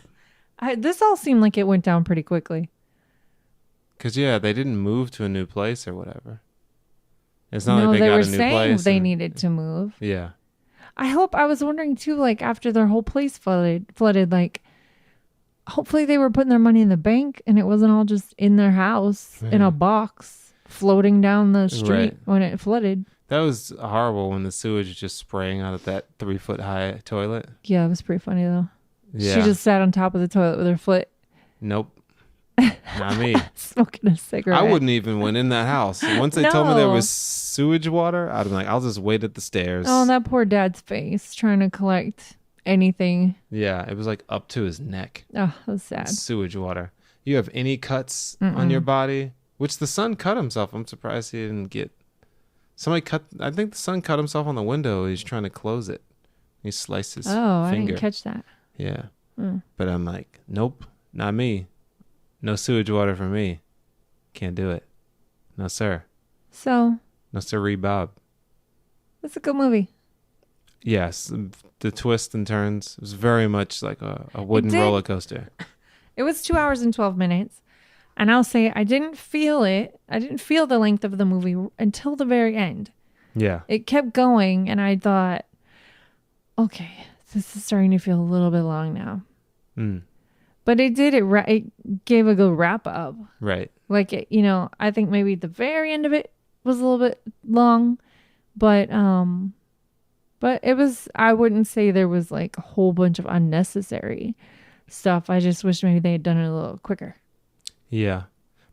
This all seemed like it went down pretty quickly. Because, they didn't move to a new place or whatever. It's not like they got a new place. They were saying they needed to move. Yeah. I was wondering too, like after their whole place flooded, like hopefully they were putting their money in the bank and it wasn't all just in their house in a box floating down the street when it flooded. That was horrible when the sewage was just spraying out of that 3-foot high toilet. Yeah, it was pretty funny though. Yeah. She just sat on top of the toilet with her foot. Nope. Not me. Smoking a cigarette. I wouldn't even went in that house. Once they told me there was sewage water, I'd be like, I'll just wait at the stairs. Oh, that poor dad's face trying to collect anything. Yeah, it was like up to his neck. Oh, that was sad. Sewage water. You have any cuts on your body? Which the son cut himself. I'm surprised he didn't get... I think the son cut himself on the window. He's trying to close it. He sliced his finger. I didn't catch that. Yeah. But I'm like, nope, not me. No sewage water for me. Can't do it. No, sir. So. No, sirree, Bob. It's a good movie. Yes. The twists and turns. It was very much like a wooden roller coaster. It was 2 hours and 12 minutes. And I'll say I didn't feel it. I didn't feel the length of the movie until the very end. Yeah. It kept going and I thought, okay, This is starting to feel a little bit long now. Mm, But it did it gave a good wrap up. right. Like I think maybe the very end of it was a little bit long, but it was, I wouldn't say there was like a whole bunch of unnecessary stuff. I just wish maybe they had done it a little quicker. Yeah.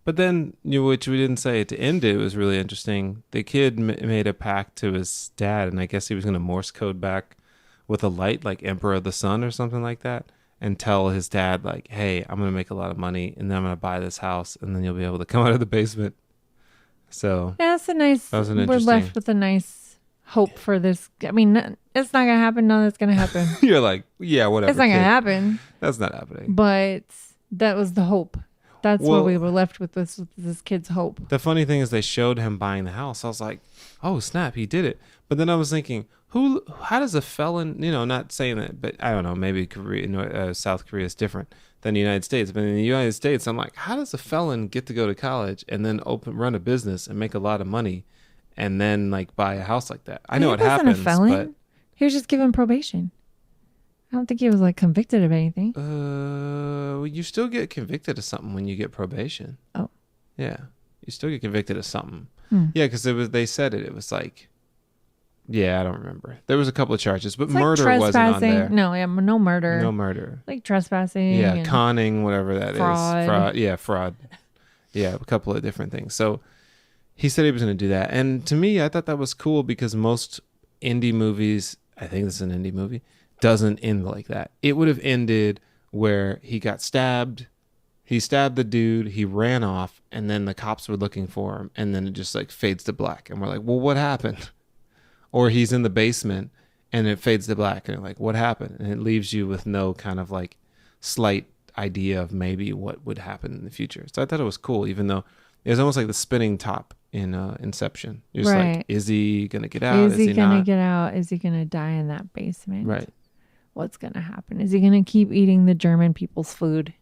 But then, which we didn't say, to end it was really interesting. The kid made a pact to his dad, and I guess he was going to Morse code back with a light, like Emperor of the Sun or something like that, and tell his dad, like, hey, I'm going to make a lot of money, and then I'm going to buy this house, and then you'll be able to come out of the basement. So, yeah, that's a nice, that was an we're interesting... left with a nice hope for this. I mean, it's not going to happen. None of it's going to happen. You're like, yeah, whatever. It's not going to happen. That's not happening. But that was the hope. That's what we were left with this kid's hope. The funny thing is they showed him buying the house. I was like, oh, snap, he did it. But then I was thinking, how does a felon, not saying that, but I don't know, maybe South Korea is different than the United States. But in the United States, I'm like, how does a felon get to go to college and then run a business and make a lot of money and then like buy a house like that? I know it happens. He wasn't a felon. But he was just given probation. I don't think he was like convicted of anything. You still get convicted of something when you get probation. Oh. Yeah. You still get convicted of something. Hmm. Yeah, because they said it. It was like, yeah, I don't remember. There was a couple of charges, but It's murder like wasn't on there. No, no murder. No murder. Like trespassing. Yeah, and conning, whatever that fraud. is. Fraud. Yeah, fraud. Yeah, a couple of different things. So he said he was going to do that. And to me, I thought that was cool because most indie movies, I think this is an indie movie, doesn't end like that. It would have ended where he got stabbed, he stabbed the dude, he ran off, and then the cops were looking for him, and then it just like fades to black, and we're like, well, what happened? Or he's in the basement and it fades to black, and you're like, what happened? And it leaves you with no kind of like slight idea of maybe what would happen in the future. So I thought it was cool, even though it was almost like the spinning top in Inception. You're just like, is he gonna get out? Is he gonna get out? Is he gonna die in that basement? Right. What's going to happen? Is he going to keep eating the German people's food?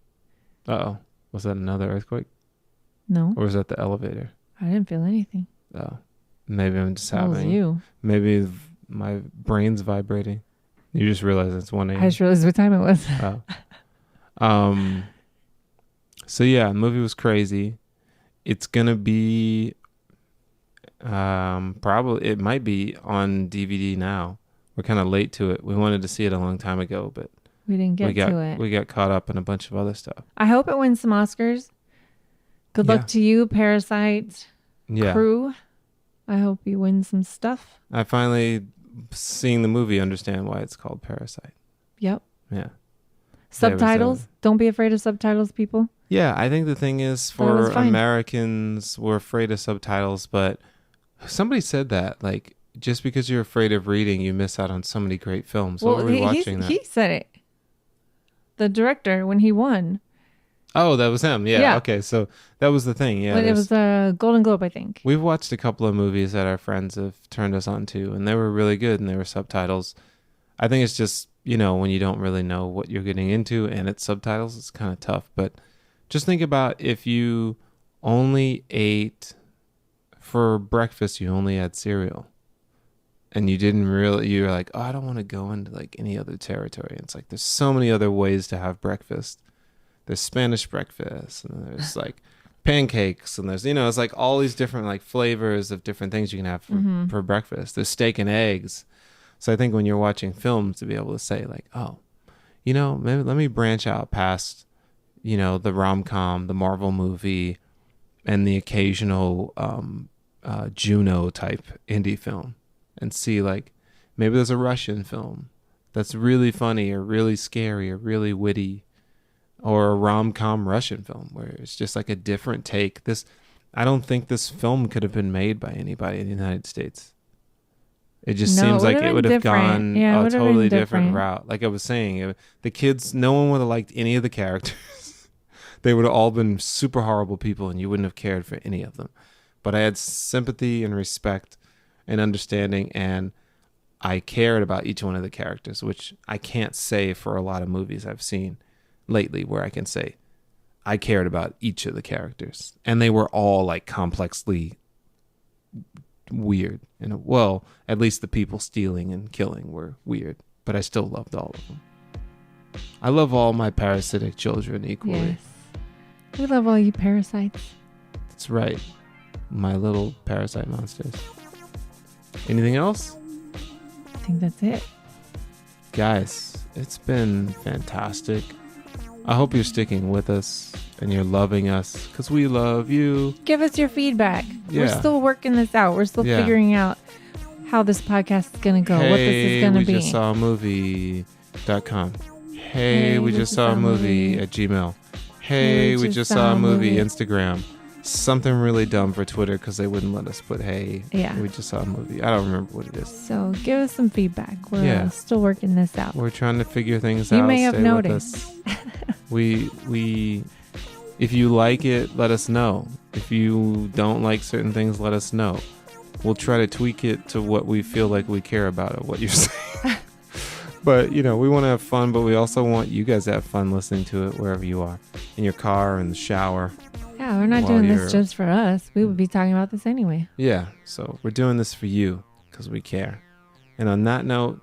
Uh-oh. Was that another earthquake? No. Or was that the elevator? I didn't feel anything. Oh. Maybe I'm just That was having... you. Maybe my brain's vibrating. You just realized it's 1 a.m. I just realized what time it was. Oh. So yeah, the movie was crazy. It's going to be... probably... It might be on DVD now. We're kind of late to it. We wanted to see it a long time ago, but we didn't get to it. We got caught up in a bunch of other stuff. I hope it wins some Oscars. Good luck to you, Parasite crew. I hope you win some stuff. I finally, seeing the movie, understand why it's called Parasite. Yep. Yeah. Subtitles. Don't be afraid of subtitles, people. Yeah, I think the thing is for Americans, we're afraid of subtitles, but somebody said that, like, just because you're afraid of reading, you miss out on so many great films. Well, what were we watching that? He said it. The director, when he won. Oh, that was him. Yeah. Okay. So that was the thing. Yeah. But it was a Golden Globe, I think. We've watched a couple of movies that our friends have turned us on to, and they were really good, and they were subtitles. I think it's just, when you don't really know what you're getting into and it's subtitles, it's kind of tough. But just think about if you only ate for breakfast, you only had cereal. And you were like, oh, I don't want to go into like any other territory. And it's like, there's so many other ways to have breakfast. There's Spanish breakfast, and there's like pancakes, and there's, it's like all these different like flavors of different things you can have for breakfast. There's steak and eggs. So I think when you're watching films, to be able to say like, oh, maybe let me branch out past, the rom-com, the Marvel movie, and the occasional Juno type indie film. And see, like, maybe there's a Russian film that's really funny or really scary or really witty, or a rom-com Russian film where it's just like a different take. I don't think this film could have been made by anybody in the United States. It just seems like it would have gone a totally different route. Like I was saying, the kids, no one would have liked any of the characters. They would have all been super horrible people, and you wouldn't have cared for any of them. But I had sympathy and respect and understanding, and I cared about each one of the characters, which I can't say for a lot of movies I've seen lately where I can say I cared about each of the characters, and they were all like complexly weird. And well, at least the people stealing and killing were weird. but I still loved all of them. I love all my parasitic children equally. Yes. We love all you parasites. That's right. My little parasite monsters. Anything else? I think that's it. Guys, it's been fantastic. I hope you're sticking with us and you're loving us because we love you. Give us your feedback. Yeah. We're still working this out. We're still Yeah. figuring out how this podcast is going to go, what this is going to be. We just saw a movie.com. Hey, we just saw a movie at Gmail. Hey, we just saw a movie Instagram. Something really dumb for Twitter because they wouldn't let us put hey. Yeah. We just saw a movie. I don't remember what it is. So give us some feedback. We're still working this out. We're trying to figure things out. You may have Stay noticed. with us. we if you like it, let us know. If you don't like certain things, let us know. We'll try to tweak it to what we feel like we care about or what you're saying. But, we want to have fun, but we also want you guys to have fun listening to it wherever you are. In your car, in the shower. Yeah, we're not doing this just for us. We would be talking about this anyway. Yeah, so we're doing this for you because we care. And on that note,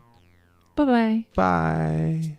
Bye-bye. bye.